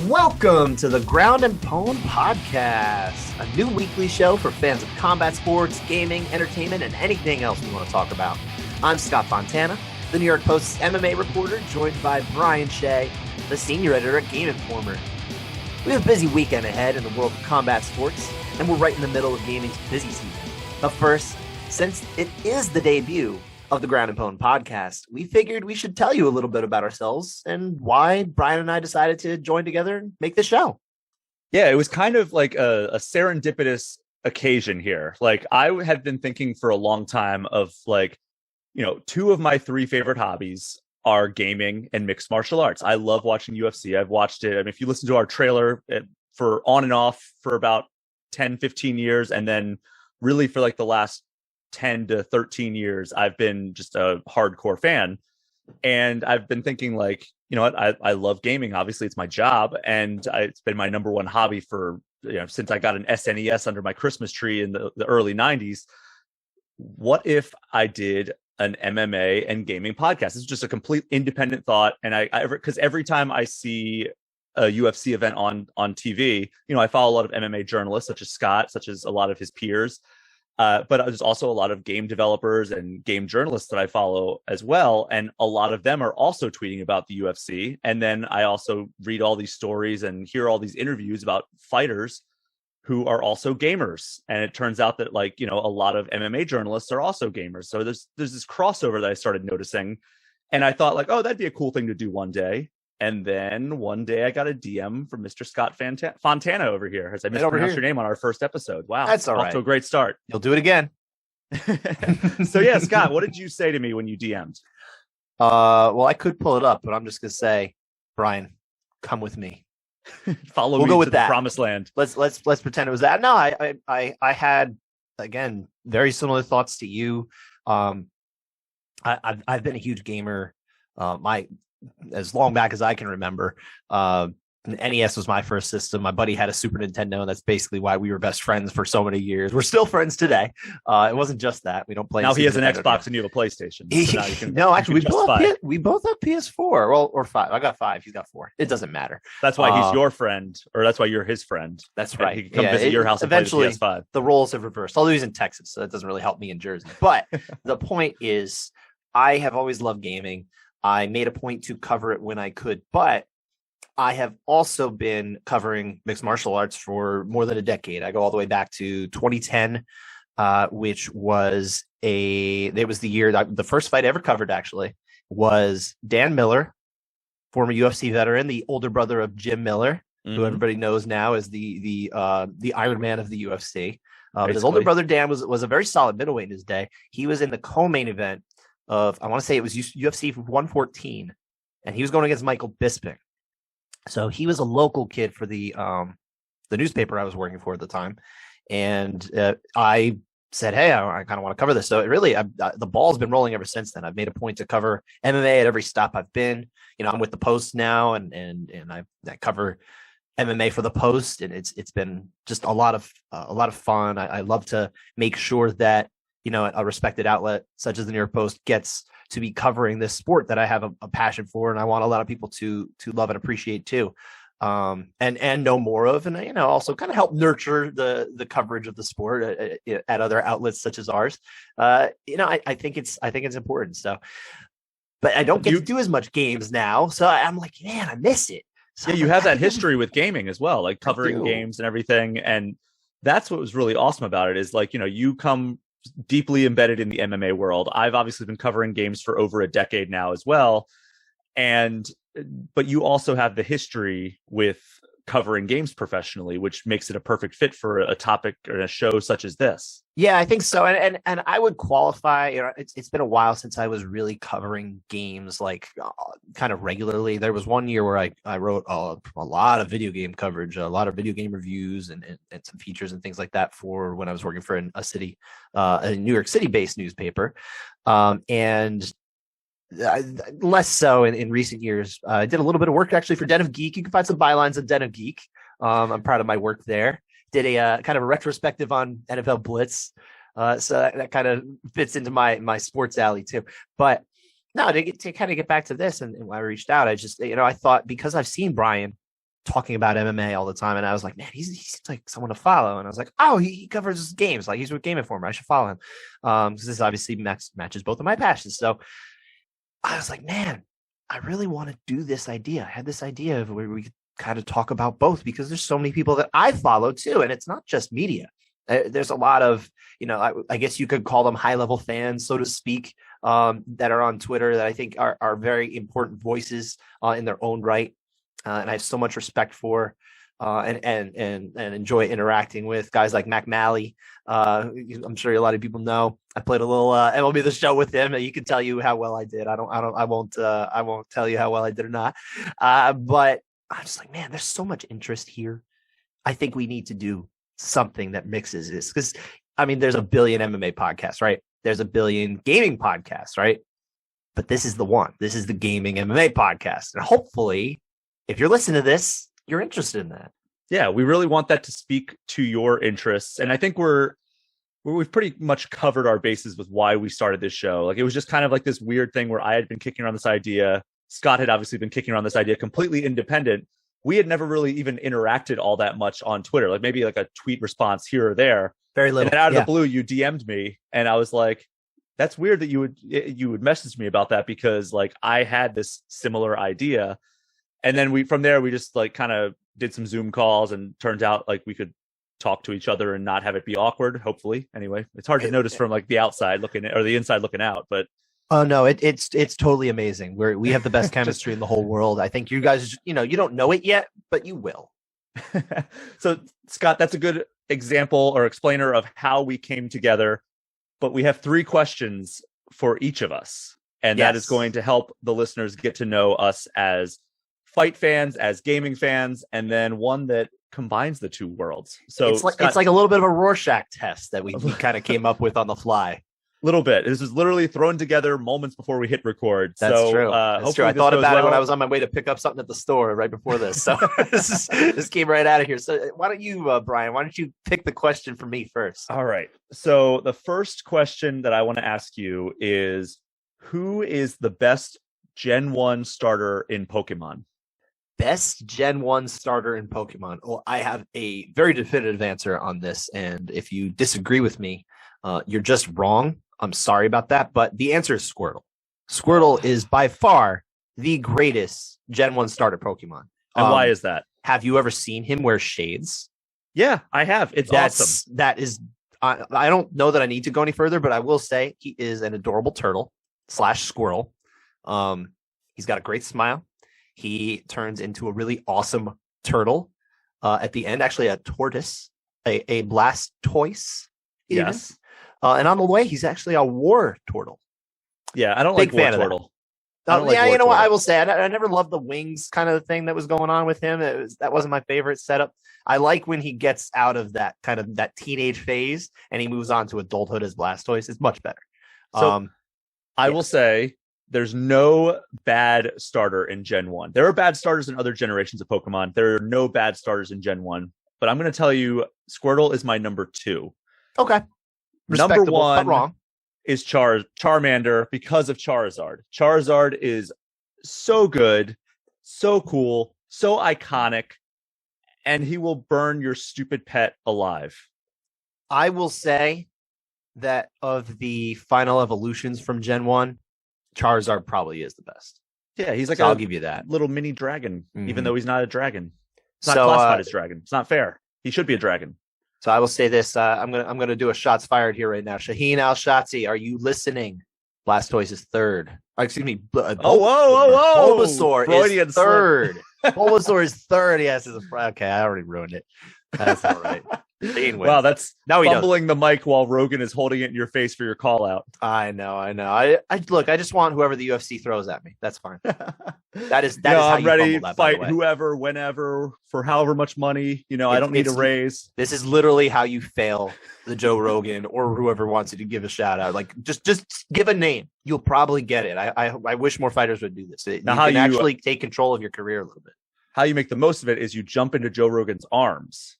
Welcome to the Ground Pwned Podcast, a new weekly show for fans of combat sports, gaming, entertainment, and anything else we want to talk about. I'm Scott Fontana, the New York Post's MMA reporter, joined by Brian Shea, the senior editor at Game Informer. We have a busy weekend ahead in the world of combat sports, and we're right in the middle of gaming's busy season. But first, since it is the debut of the Ground Pwned Podcast, we figured we should tell you a little bit about ourselves and why Brian and I decided to join together and make this show. Yeah, it was kind of like a serendipitous occasion here. Like, I had been thinking for a long time of two of my three favorite hobbies are gaming and mixed martial arts. I love watching UFC. I've watched it. I mean, if you listen to our trailer for on and off for about 10, 15 years, and then really for like the last 10 to 13 years, I've been just a hardcore fan. And I've been thinking, like, you know what, I love gaming. Obviously, it's my job, and it's been my number one hobby for, since I got an SNES under my Christmas tree in the early 90s. What if I did an MMA and gaming podcast? It's just a complete independent thought. And because every time I see a UFC event on TV, I follow a lot of MMA journalists, such as Scott, such as a lot of his peers. But there's also a lot of game developers and game journalists that I follow as well. And a lot of them are also tweeting about the UFC. And then I also read all these stories and hear all these interviews about fighters who are also gamers. And it turns out that, a lot of MMA journalists are also gamers. So there's this crossover that I started noticing. And I thought, oh, that'd be a cool thing to do one day. And then one day I got a DM from Mr. Scott Fontana over here, as I mispronounced your name on our first episode. Wow. That's all right. Off to a great start. You'll do it again. So yeah, Scott, what did you say to me when you DM'd? Well, I could pull it up, but I'm just going to say, Brian, come with me. We'll me go with to the that. promised land. Let's pretend it was that. No, I had, again, very similar thoughts to you. I've been a huge gamer. As long back as I can remember. NES was my first system. My buddy had a Super Nintendo, and that's basically why we were best friends for so many years. We're still friends today. It wasn't just that. We don't play. Now he has an Xbox and you have a PlayStation. So now you can, no, actually, we both have PS4. Well, or 5. I got 5. He's got 4. It doesn't matter. That's why he's your friend, or that's why you're his friend. That's right. He can come visit your house and eventually, play the PS5. The roles have reversed. Although he's in Texas, so that doesn't really help me in Jersey. But the point is, I have always loved gaming. I made a point to cover it when I could, but I have also been covering mixed martial arts for more than a decade. I go all the way back to 2010, which was the year that the first fight I ever covered, actually, was Dan Miller, former UFC veteran, the older brother of Jim Miller, who everybody knows now as the Iron Man of the UFC. But his older brother Dan was a very solid middleweight in his day. He was in the co-main event of, I want to say it was UFC 114, and he was going against Michael Bisping. So he was a local kid for the newspaper I was working for at the time, and I said, "Hey, I kind of want to cover this." So it really, the ball's been rolling ever since then. I've made a point to cover MMA at every stop I've been. I'm with the Post now, and I cover MMA for the Post, and it's been just a lot of fun. I love to make sure that a respected outlet such as the New York Post gets to be covering this sport that I have a passion for, and I want a lot of people to love and appreciate too, and know more of, and also kind of help nurture the coverage of the sport at other outlets such as ours. I think it's important. So, but I don't get to do as much games now, so I'm like, man, I miss it. So yeah, you have that history with gaming as well, like covering games and everything, and that's what was really awesome about it. Is you come deeply embedded in the MMA world. I've obviously been covering games for over a decade now as well. But you also have the history with covering games professionally, which makes it a perfect fit for a topic or a show such as this. Yeah, I think so. And I would qualify, it's been a while since I was really covering games kind of regularly. There was one year where I wrote a lot of video game coverage, a lot of video game reviews and some features and things like that for when I was working for a New York City based newspaper. And less so in recent years. I did a little bit of work actually for Den of Geek. You can find some bylines on Den of Geek. I'm proud of my work there. Did a kind of a retrospective on NFL Blitz. So that kind of fits into my sports alley too. But no, to kind of get back to this and why I reached out, I just, I thought because I've seen Brian talking about MMA all the time, and I was like, man, he seems like someone to follow. And I was like, oh, he covers games, like he's with Game Informer. I should follow him because this obviously matches both of my passions. So I was like, man, I really want to do this idea. I had this idea of where we could kind of talk about both because there's so many people that I follow too, and it's not just media. There's a lot of, I guess you could call them high level fans, so to speak, that are on Twitter that I think are very important voices in their own right. And I have so much respect for and enjoy interacting with guys like Mac Malley. I'm sure a lot of people know. I played a little MLB The Show with him. He can tell you how well I did. I won't tell you how well I did or not. But I'm just like, man, there's so much interest here. I think we need to do something that mixes this because there's a billion MMA podcasts, right? There's a billion gaming podcasts, right? But this is the one. This is the gaming MMA podcast, and hopefully, if you're listening to this, you're interested in that. Yeah, we really want that to speak to your interests. And I think we've pretty much covered our bases with why we started this show. Like, it was just kind of like this weird thing where I had been kicking around this idea. Scott had obviously been kicking around this idea completely independent. We had never really even interacted all that much on Twitter, like maybe like a tweet response here or there. Very little. And then out of the blue, you DM'd me and I was like, that's weird that you would message me about that because like I had this similar idea. And then we just like kind of did some Zoom calls and turned out like we could talk to each other and not have it be awkward. Hopefully, anyway, it's hard to notice from like the outside looking or the inside looking out. But oh no, it's totally amazing. We have the best chemistry in the whole world. I think you guys, you don't know it yet, but you will. So Scott, that's a good example or explainer of how we came together. But we have 3 questions for each of us, and that is going to help the listeners get to know us as fight fans, as gaming fans, and then one that combines the two worlds. So it's like a little bit of a Rorschach test that we kind of came up with on the fly. Little bit. This is literally thrown together moments before we hit record. That's true. That's true. I thought about it when I was on my way to pick up something at the store right before this. So this came right out of here. So why don't you, Brian, why don't you pick the question for me first? All right. So the first question that I want to ask you is, who is the best Gen 1 starter in Pokemon? Best Gen 1 starter in Pokemon. Well, I have a very definitive answer on this. And if you disagree with me, you're just wrong. I'm sorry about that. But the answer is Squirtle. Squirtle is by far the greatest Gen 1 starter Pokemon. And why is that? Have you ever seen him wear shades? Yeah, I have. It's awesome. That is, I don't know that I need to go any further, but I will say he is an adorable turtle / squirrel. He's got a great smile. He turns into a really awesome turtle at the end, actually a tortoise, a Blastoise. Even. Yes. And on the way, he's actually a war turtle. Yeah, I don't like war turtle. You know what I will say? I never loved the wings kind of thing that was going on with him. That wasn't my favorite setup. I like when he gets out of that kind of that teenage phase and he moves on to adulthood as Blastoise. It's much better. So I will say there's no bad starter in Gen 1. There are bad starters in other generations of Pokemon. There are no bad starters in Gen 1. But I'm going to tell you, Squirtle is my number 2. Okay. Number 1 but wrong. Is Charmander because of Charizard. Charizard is so good, so cool, so iconic, and he will burn your stupid pet alive. I will say that of the final evolutions from Gen 1, Charizard probably is the best. Yeah, he's like I'll give you that. Little mini dragon, even though he's not a dragon. It's not classified as dragon. It's not fair. He should be a dragon. So I will say this. I'm gonna do a shots fired here right now. Shaheen Al-Shotzi, are you listening? Blastoise is third. Excuse me. Whoa! Bulbasaur Freudian is third. Bulbasaur is third. Yes, okay. I already ruined it. That's all right. Wow, that's fumbling the mic while Rogan is holding it in your face for your call out. I know. I look. I just want whoever the UFC throws at me. That's fine. That is how I'm you ready. That, fight whoever, whenever, for however much money. I don't need a raise. This is literally how you fail the Joe Rogan or whoever wants you to give a shout out. Like just give a name. You'll probably get it. I wish more fighters would do this. You can actually take control of your career a little bit. How you make the most of it is you jump into Joe Rogan's arms.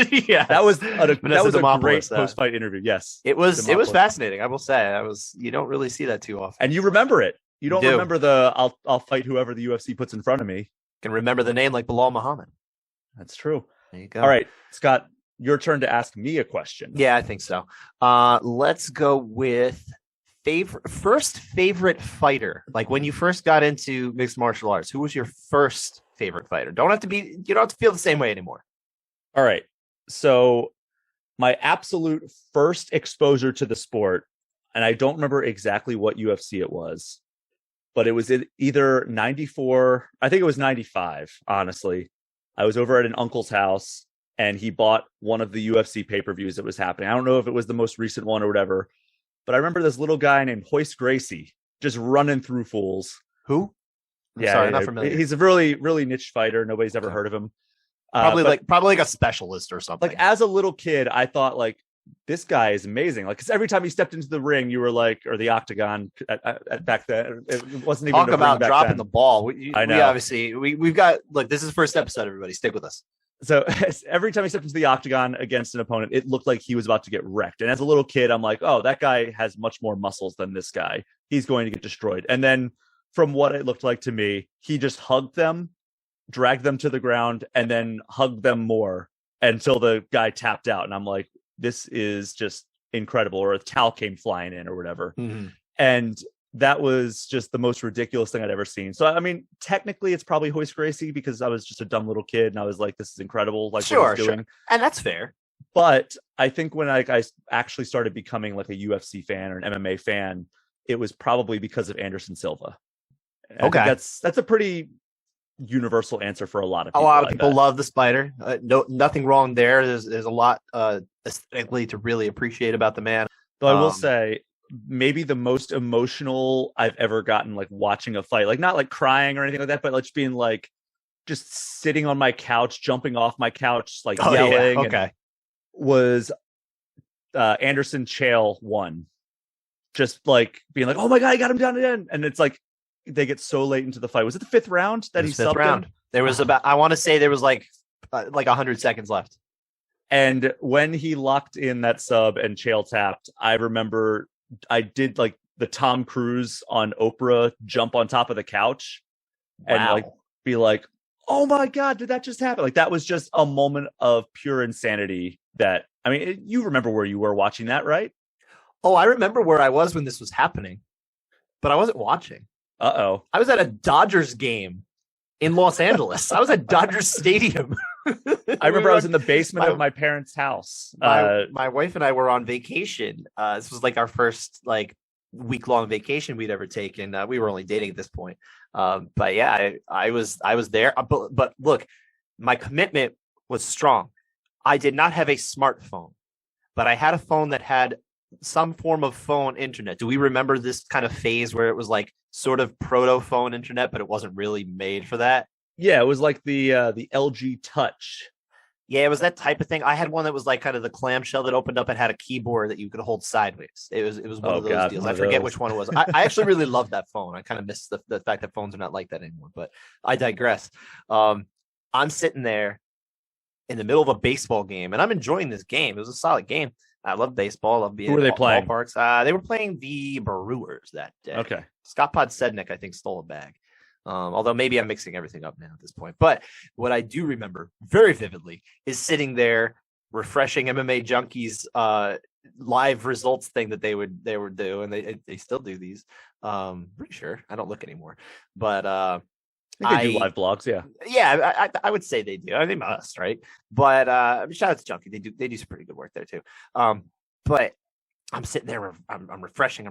Yeah, that was a great post-fight interview. Yes, it was fascinating. I will say, you don't really see that too often, and you remember it. You don't remember the I'll fight whoever the UFC puts in front of me. Can remember the name like Bilal Muhammad. That's true. There you go. All right, Scott, your turn to ask me a question. Yeah, I think so. Let's go with first favorite fighter. Like when you first got into mixed martial arts, who was your first favorite fighter? You don't have to feel the same way anymore. All right. So my absolute first exposure to the sport, and I don't remember exactly what UFC it was, but it was either 94, I think it was 95, honestly. I was over at an uncle's house and he bought one of the UFC pay-per-views that was happening. I don't know if it was the most recent one or whatever, but I remember this little guy named Hoist Gracie just running through fools. Who? Sorry, not familiar. He's a really, really niche fighter. Nobody's ever heard of him. Probably like a specialist or something. Like as a little kid, I thought like this guy is amazing. Like because every time he stepped into the ring, you were like, or the octagon back then, it wasn't even talk about dropping the ball. I know. We obviously we've got look. This is the first episode. Everybody, stick with us. So every time he stepped into the octagon against an opponent, it looked like he was about to get wrecked. And as a little kid, I'm like, oh, that guy has much more muscles than this guy. He's going to get destroyed. And then from what it looked like to me, he just hugged them, dragged them to the ground, and then hugged them more until the guy tapped out. And I'm like, this is just incredible. Or a towel came flying in or whatever. Mm-hmm. And that was just the most ridiculous thing I'd ever seen. So, I mean, technically it's probably Hoist Gracie because I was just a dumb little kid and I was like, this is incredible. Like, sure, what he's doing. And that's fair. But I think when I actually started becoming like a UFC fan or an MMA fan, it was probably because of Anderson Silva. Okay. That's a pretty universal answer for a lot of people. A lot of people love the Spider. Nothing wrong there. There's a lot aesthetically to really appreciate about the man. Though I will say, maybe the most emotional I've ever gotten, like watching a fight, like not like crying or anything like that, but like just being like, just sitting on my couch, jumping off my couch, like yelling. Yeah. Okay. Was Anderson Chael won. Just like being like, oh my God, I got him down again. And it's like, they get so late into the fight. Was it the fifth round that he subbed round? Him? There was I want to say there was like 100 seconds left. And when he locked in that sub and Chael tapped, I remember I did like the Tom Cruise on Oprah jump on top of the couch and like be like, oh my God, did that just happen? Like that was just a moment of pure insanity that, I mean, you remember where you were watching that, right? Oh, I remember where I was when this was happening, but I wasn't watching. Uh-oh. I was at a Dodgers game in Los Angeles. I was at Dodgers Stadium. I remember I was in the basement of my parents' house. My wife and I were on vacation. This was like our first like week-long vacation we'd ever taken. We were only dating at this point. But yeah, I was there. But look, my commitment was strong. I did not have a smartphone, but I had a phone that had some form of phone internet. Do we remember this kind of phase where it was like sort of proto phone internet, but it wasn't really made for that? Yeah, it was like the LG Touch. Yeah, it was that type of thing. I had one that was like kind of the clamshell that opened up and had a keyboard that you could hold sideways. It was one of those deals. I forget which one it was. I actually really loved that phone. I kind of miss the fact that phones are not like that anymore, but I digress. I'm sitting there in the middle of a baseball game and I'm enjoying this game. It was a solid game. I love baseball. I love being Who were they playing? Ballparks. They were playing the Brewers that day. Okay. Scott Podsednik, I think, stole a bag. Although maybe I'm mixing everything up now at this point. But what I do remember very vividly is sitting there refreshing MMA Junkies live results thing that they would do, and they still do these. Pretty sure. I don't look anymore, but I think they do live blogs. Yeah, I would say they do. They must, right? But shout out to Junkie. They do some pretty good work there too. But I'm sitting there, I'm refreshing,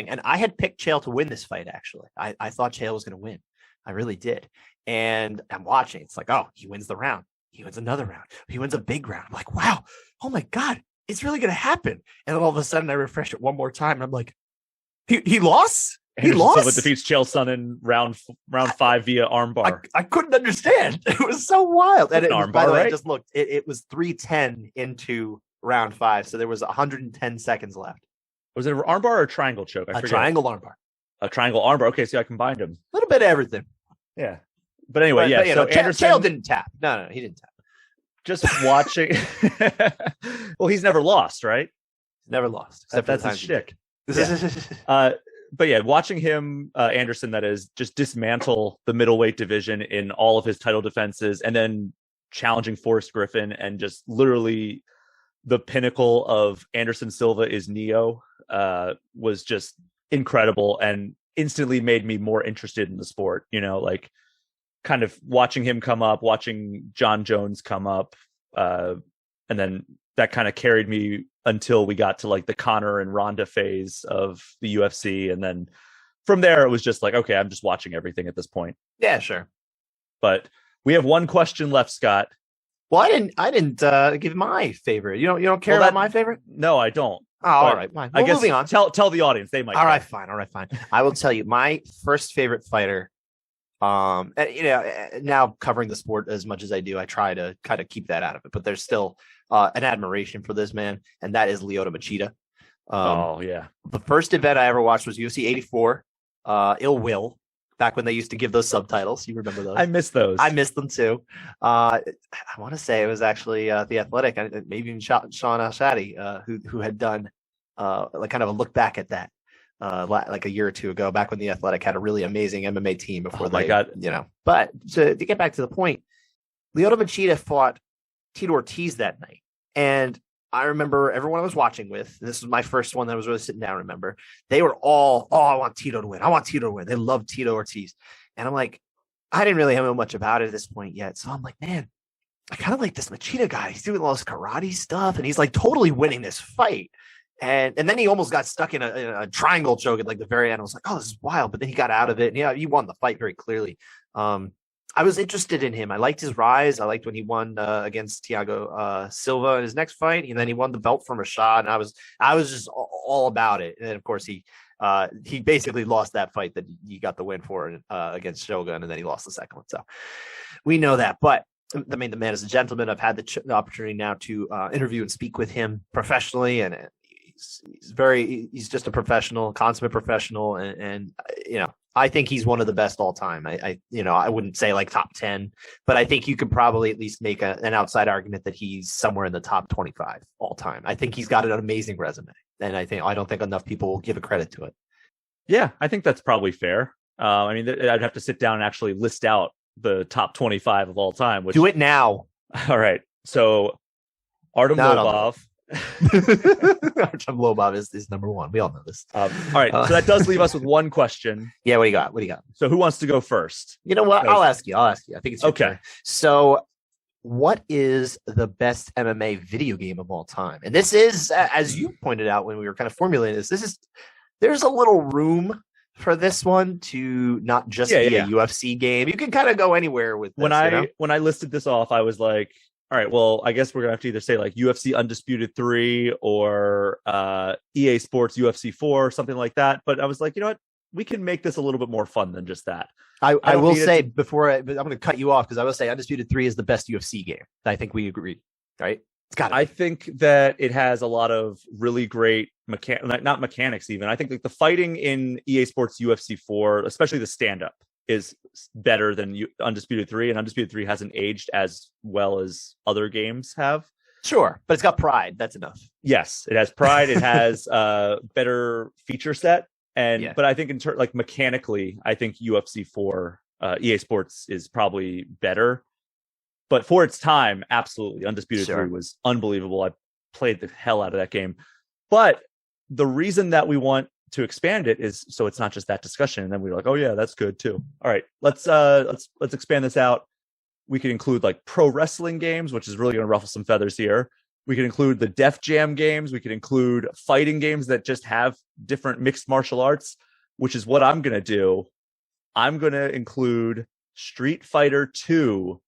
and I had picked Chael to win this fight. Actually, I thought Chael was going to win. I really did. And I'm watching. It's like, oh, he wins the round. He wins another round. He wins a big round. I'm like, wow, oh my God, it's really going to happen. And then all of a sudden I refresh it one more time. And I'm like, he lost? He lost? So it defeats Chael Sonnen round 5 via armbar. I couldn't understand. It was so wild. And by the way, right? I just looked. It was 3:10 into round 5. So there was 110 seconds left. Was it an armbar or a triangle choke? A triangle armbar. A triangle armbar. Okay, so I combined them. A little bit of everything. Yeah. But anyway, But, so Anderson... Chael didn't tap. No, he didn't tap. Just watching... Well, he's never lost, right? Never lost. That's his shtick. Yeah. but yeah, watching him, Anderson, that is, just dismantle the middleweight division in all of his title defenses, and then challenging Forrest Griffin, and just literally the pinnacle of Anderson Silva is Neo, was just incredible and instantly made me more interested in the sport. You know, like kind of watching him come up, watching John Jones come up, and then that kind of carried me until we got to like the Conor and Ronda phase of the UFC. And then from there, it was just like, okay, I'm just watching everything at this point. Yeah, sure. But we have one question left, Scott. Well, I didn't give my favorite. You don't care about my favorite? No, I don't. Oh, all right. Fine. I guess moving on. Tell the audience, they might. All right, fine. I will tell you my first favorite fighter. Now covering the sport as much as I do, I try to kind of keep that out of it. But there's still an admiration for this man, and that is Lyoto Machida. Oh yeah. The first event I ever watched was UFC 84. Ill Will. Back when they used to give those subtitles. You remember those? I miss those. I missed them too. I want to say it was actually The Athletic, maybe even Sean Al-Shadi, who had done like kind of a look back at that like a year or two ago, back when The Athletic had a really amazing MMA team before my God. But to get back to the point, Lyoto Machida fought Tito Ortiz that night. And I remember everyone I was watching with, this was my first one that I was really sitting down, remember, they were all, I want Tito to win. I want Tito to win. They love Tito Ortiz. And I'm like, I didn't really know much about it at this point yet. So I'm like, man, I kind of like this Machida guy. He's doing all this karate stuff and he's like totally winning this fight. And then he almost got stuck in a triangle choke at like the very end. I was like, oh, this is wild. But then he got out of it. And he won the fight very clearly. I was interested in him. I liked his rise. I liked when he won against Thiago Silva in his next fight, and then he won the belt from Rashad. And I was just all about it. And then, of course, he basically lost that fight that he got the win for against Shogun, and then he lost the second one. So we know that. But I mean, the man is a gentleman. I've had the opportunity now to interview and speak with him professionally, and he's just a professional, consummate professional, and I think he's one of the best all time. I wouldn't say like top 10, but I think you could probably at least make an outside argument that he's somewhere in the top 25 all time. I think he's got an amazing resume, and I don't think enough people will give a credit to it. Yeah, I think that's probably fair. I mean, I'd have to sit down and actually list out the top 25 of all time. Do it now. All right. So Artem Lobov. Artem Lobov is number one. We all know this. All right. So that does leave us with one question. Yeah. What do you got? So who wants to go first? You know what? I'll ask you. I think it's your okay. turn. So what is the best MMA video game of all time? And this is, as you pointed out when we were kind of formulating this, there's a little room for this one to not just be a UFC game. You can kind of go anywhere with this. When I listed this off, I was like, all right, well, I guess we're going to have to either say like UFC Undisputed 3 or EA Sports UFC 4 or something like that. But I was like, you know what? We can make this a little bit more fun than just that. I will say but I'm going to cut you off because I will say Undisputed 3 is the best UFC game. I think we agree, right? It's got. I think that it has a lot of really great not mechanics even. I think like the fighting in EA Sports UFC 4, especially the stand-up, is better than Undisputed 3, and Undisputed 3 hasn't aged as well as other games have. Sure, but it's got pride. That's enough. Yes, it has pride. It has better feature set, but I think like mechanically, I think UFC 4 EA Sports is probably better. But for its time, absolutely, Undisputed 3 was unbelievable. I played the hell out of that game. But the reason that we want to expand it is so it's not just that discussion, and then we're like, oh yeah, that's good too. All right, let's expand this out. We could include like pro wrestling games, which is really going to ruffle some feathers here. We could include the Def Jam games. We could include fighting games that just have different mixed martial arts, which is what I'm going to do. I'm going to include Street Fighter 2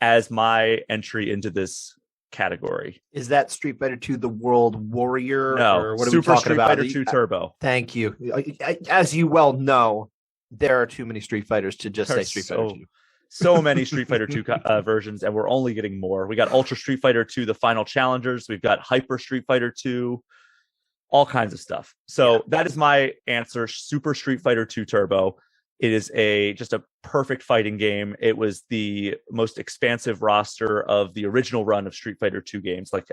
as my entry into this category. Is that Street Fighter 2 the World Warrior? No, or what are Super we talking Street about? Fighter 2 Turbo. Thank you. As you well know, there are too many Street Fighters to just say Street Fighter 2. So many Street Fighter 2 versions, and we're only getting more. We got Ultra Street Fighter 2, the Final Challengers. We've got Hyper Street Fighter 2, all kinds of stuff. So that is my answer, Super Street Fighter 2 Turbo. It is just a perfect fighting game. It was the most expansive roster of the original run of Street Fighter 2 games. Like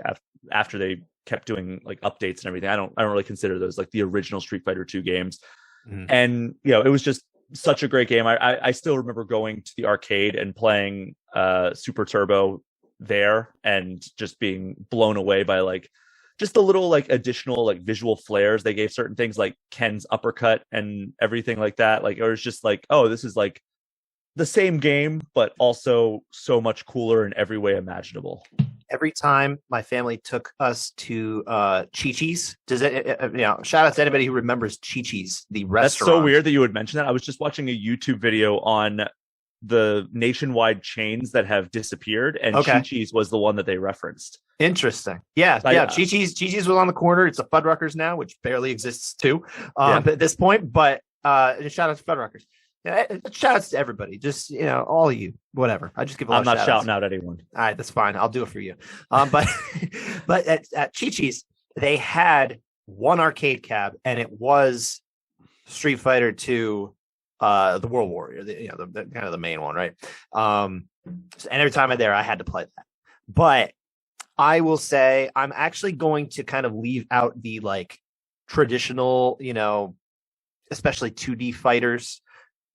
after they kept doing like updates and everything, I don't really consider those like the original Street Fighter 2 games. And, it was just such a great game. I still remember going to the arcade and playing Super Turbo there and just being blown away by like just the little like additional like visual flares they gave certain things, like Ken's uppercut and everything like that. Like it was just like, oh, this is like the same game, but also so much cooler in every way imaginable. Every time my family took us to Chi-Chi's, shout out to anybody who remembers Chi-Chi's, the restaurant. That's so weird that you would mention that. I was just watching a YouTube video on the nationwide chains that have disappeared, and Chi-Chi's was the one that they referenced. Interesting. Yeah. Chi-Chi's was on the corner. It's a Fuddruckers now, which barely exists too at this point. But shout out to Fuddruckers. Yeah, shout outs to everybody. Just all of you, whatever. I just give a lot of shout-outs. Shouting out anyone. All right, that's fine. I'll do it for you. But at Chi-Chi's, they had one arcade cab, and it was Street Fighter 2, the World Warrior, the kind of the main one, right? And every time I'm there, I had to play that. But I will say I'm actually going to kind of leave out the like traditional, especially 2D fighters.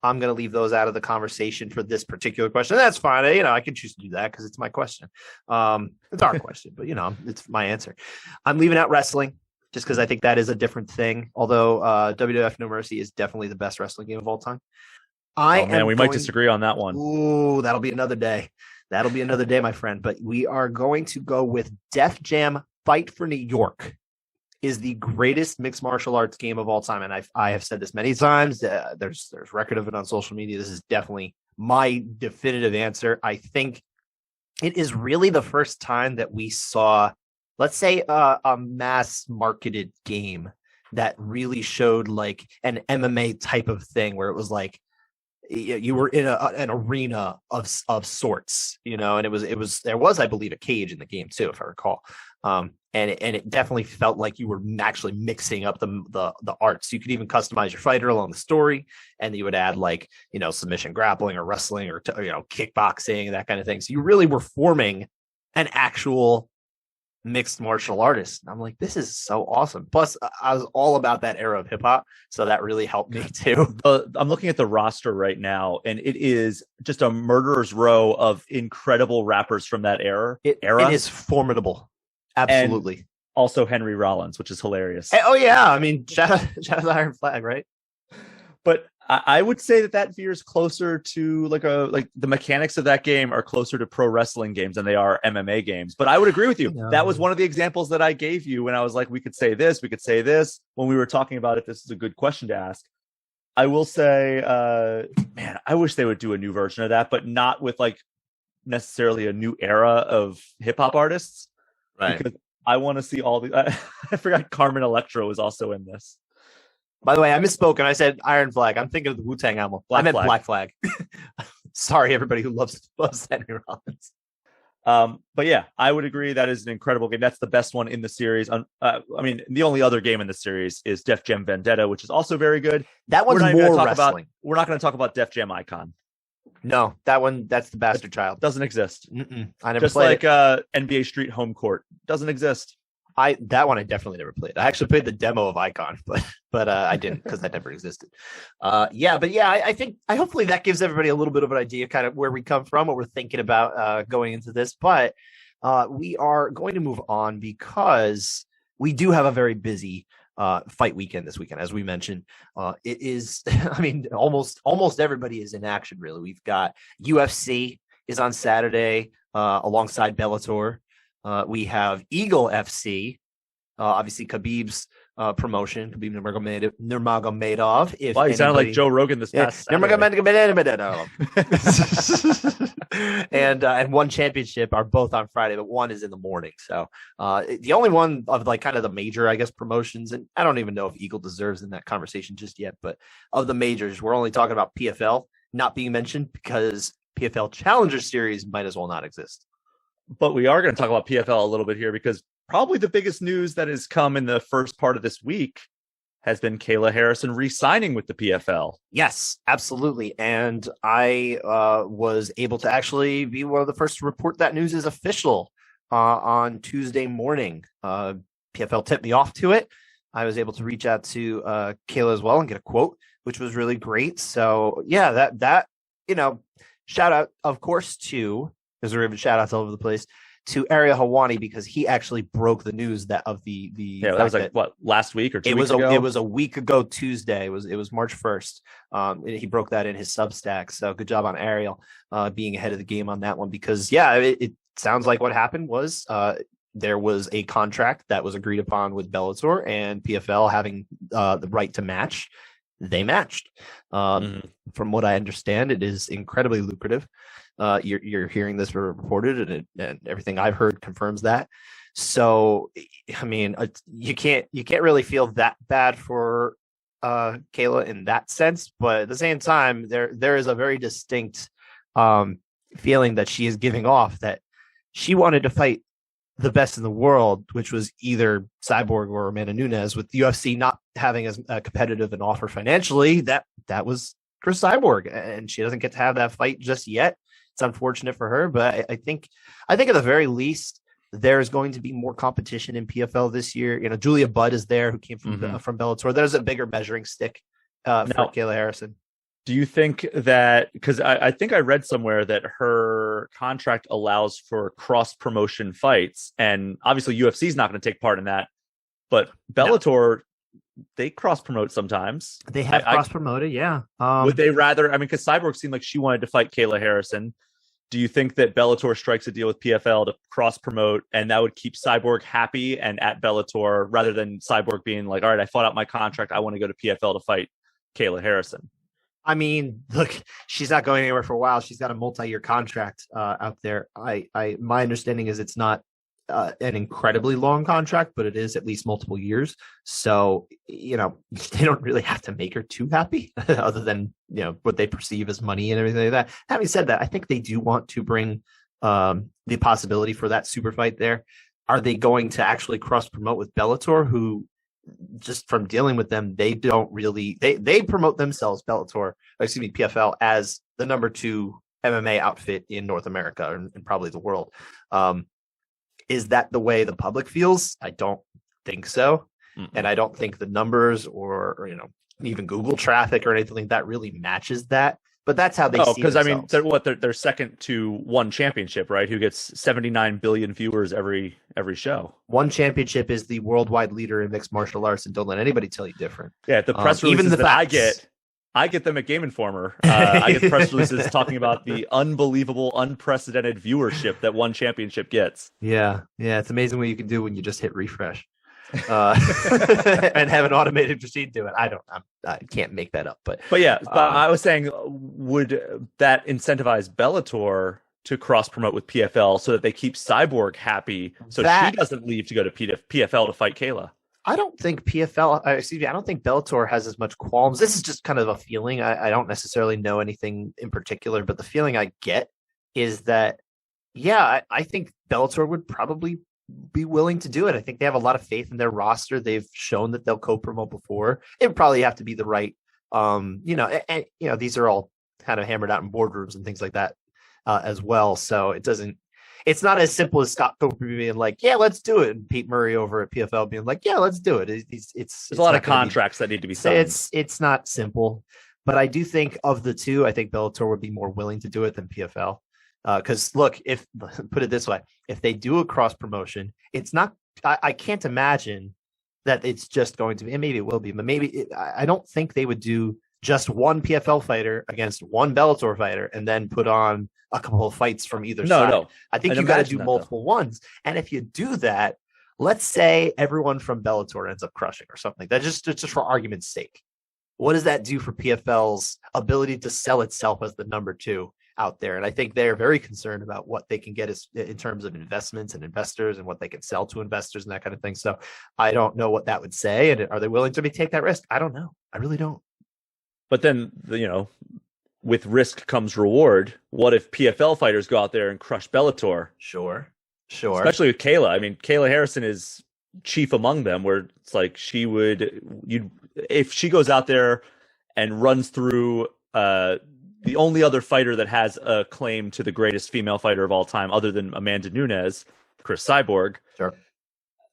I'm going to leave those out of the conversation for this particular question. That's fine. I can choose to do that because it's my question. It's our question, but it's my answer. I'm leaving out wrestling just because I think that is a different thing. Although WWF No Mercy is definitely the best wrestling game of all time. We might disagree on that one. Ooh, that'll be another day. That'll be another day, my friend. But we are going to go with Def Jam Fight for New York. Is the greatest mixed martial arts game of all time. And I have said this many times. There's record of it on social media. This is definitely my definitive answer. I think it is really the first time that we saw, let's say, a mass marketed game that really showed like an MMA type of thing where it was like you were in an arena of sorts, and it was there was, I believe, a cage in the game too, if I recall. And it definitely felt like you were actually mixing up the arts. You could even customize your fighter along the story, and you would add like submission grappling or wrestling or kickboxing and that kind of thing. So you really were forming an actual mixed martial artist. And I'm like, this is so awesome. Plus, I was all about that era of hip hop, so that really helped me too. I'm looking at the roster right now, and it is just a murderer's row of incredible rappers from that era. It is formidable. Absolutely. And also Henry Rollins, which is hilarious. Oh yeah, I mean, shout out to Iron Flag, right? But I would say that veers closer to like the mechanics of that game are closer to pro wrestling games than they are MMA games. But I would agree with you. No. That was one of the examples that I gave you when I was like, we could say this when we were talking about if this is a good question to ask. I will say, man, I wish they would do a new version of that, but not with like necessarily a new era of hip hop artists. Right. Because I want to see all the. I forgot Carmen Electra was also in this. By the way, I misspoke and I said Iron Flag. I'm thinking of the Wu-Tang album. I meant Black Flag. Sorry, everybody who loves Henry Rollins. But yeah, I would agree that is an incredible game. That's the best one in the series. I mean, the only other game in the series is Def Jam Vendetta, which is also very good. That one's more wrestling. We're not going to talk about Def Jam Icon. No, that's the Bastard Child. Doesn't exist. I never just played like NBA Street Home Court doesn't exist. That one I definitely never played. I actually played the demo of Icon, but I didn't because that never existed. I think hopefully that gives everybody a little bit of an idea kind of where we come from, what we're thinking about going into this. But we are going to move on because we do have a very busy fight weekend this weekend, as we mentioned. It is, I mean, almost everybody is in action. Really, we've got UFC is on Saturday alongside Bellator. We have Eagle FC, obviously Khabib's promotion, Khabib Nurmagomedov. Wow, you sounded like Joe Rogan this past Nurmagomedov. And one championship are both on Friday, but one is in the morning. So the only one of like kind of the major, I guess, promotions, and I don't even know if Eagle deserves in that conversation just yet, but of the majors, we're only talking about PFL not being mentioned because PFL Challenger Series might as well not exist. But we are going to talk about PFL a little bit here because probably the biggest news that has come in the first part of this week has been Kayla Harrison re-signing with the PFL. Yes, absolutely. And I was able to actually be one of the first to report that news is official on Tuesday morning. PFL tipped me off to it. I was able to reach out to Kayla as well and get a quote, which was really great. So yeah, that shout out, of course, to, because we're giving shout outs all over the place, to Ariel Hawani, because he actually broke the news that that was like what, last week or 2 weeks ago? It was a week ago Tuesday. It was March 1st. He broke that in his Substack. So good job on Ariel being ahead of the game on that one, because it sounds like what happened was there was a contract that was agreed upon with Bellator and PFL having the right to match. They matched. From what I understand, it is incredibly lucrative. You're hearing this reported, and everything I've heard confirms that. So, I mean, you can't really feel that bad for Kayla in that sense, but at the same time, there is a very distinct feeling that she is giving off, that she wanted to fight the best in the world, which was either Cyborg or Amanda Nunes, with the UFC not having as competitive an offer financially. That was Chris Cyborg, and she doesn't get to have that fight just yet. It's unfortunate for her, but I think at the very least, there's going to be more competition in PFL this year. Julia Budd is there, who came from Bellator. There's a bigger measuring stick for Kayla Harrison. Do you think that, because I think I read somewhere that her contract allows for cross promotion fights, and obviously UFC is not going to take part in that, but Bellator, they cross promote sometimes. They have cross promoted, yeah. Would they rather? I mean, because Cyborg seemed like she wanted to fight Kayla Harrison. Do you think that Bellator strikes a deal with PFL to cross promote, and that would keep Cyborg happy and at Bellator, rather than Cyborg being like, all right, I fought out my contract, I want to go to PFL to fight Kayla Harrison? I mean, look, she's not going anywhere for a while. She's got a multi-year contract out there. My understanding is it's not an incredibly long contract, but it is at least multiple years. So, they don't really have to make her too happy other than, what they perceive as money and everything like that. Having said that, I think they do want to bring the possibility for that super fight there. Are they going to actually cross promote with Bellator, who, just from dealing with them, they don't really, they promote themselves, PFL, as the number 2 MMA outfit in North America and probably the world. Is that the way the public feels? I don't think so. And I don't think the numbers or even Google traffic or anything like that really matches that. But that's how they see because themselves. I mean, they're second to One Championship, right? Who gets 79 billion viewers every show. One Championship is the worldwide leader in mixed martial arts, and don't let anybody tell you different. Yeah, the press releases even the that I get them at Game Informer. I get press releases talking about the unbelievable, unprecedented viewership that One Championship gets. Yeah, it's amazing what you can do when you just hit refresh. And have an automated machine do it. I can't make that up, but yeah, I was saying, would that incentivize Bellator to cross promote with PFL so that they keep Cyborg happy, so she doesn't leave to go to PFL to fight Kayla? I don't think I don't think Bellator has as much qualms. This is just kind of a feeling. I don't necessarily know anything in particular, but the feeling I get is that, I think Bellator would probably be willing to do it. I think they have a lot of faith in their roster. They've shown that they'll co-promote before. It would probably have to be the right, these are all kind of hammered out in boardrooms and things like that as well. So it's not as simple as Scott Coker being like, yeah, let's do it. And Pete Murray over at PFL being like, yeah, let's do it. There's a lot of contracts that need to be signed. It's not simple, but I do think of the two, I think Bellator would be more willing to do it than PFL. Because look, put it this way, if they do a cross promotion, it's not, I can't imagine that it's just going to be, and maybe it will be, but I don't think they would do just one PFL fighter against one Bellator fighter and then put on a couple of fights from either side. No. I think you got to do multiple ones. And if you do that, let's say everyone from Bellator ends up crushing or something like that, just for argument's sake. What does that do for PFL's ability to sell itself as the number 2 out there? And I think they're very concerned about what they can get in terms of investments and investors and what they can sell to investors and that kind of thing. So I don't know what that would say. And are they willing to take that risk? I don't know. I really don't. But then, with risk comes reward. What if PFL fighters go out there and crush Bellator? Sure. Especially with Kayla. I mean, Kayla Harrison is chief among them, where it's like if she goes out there and runs through the only other fighter that has a claim to the greatest female fighter of all time, other than Amanda Nunes, Chris Cyborg. Sure.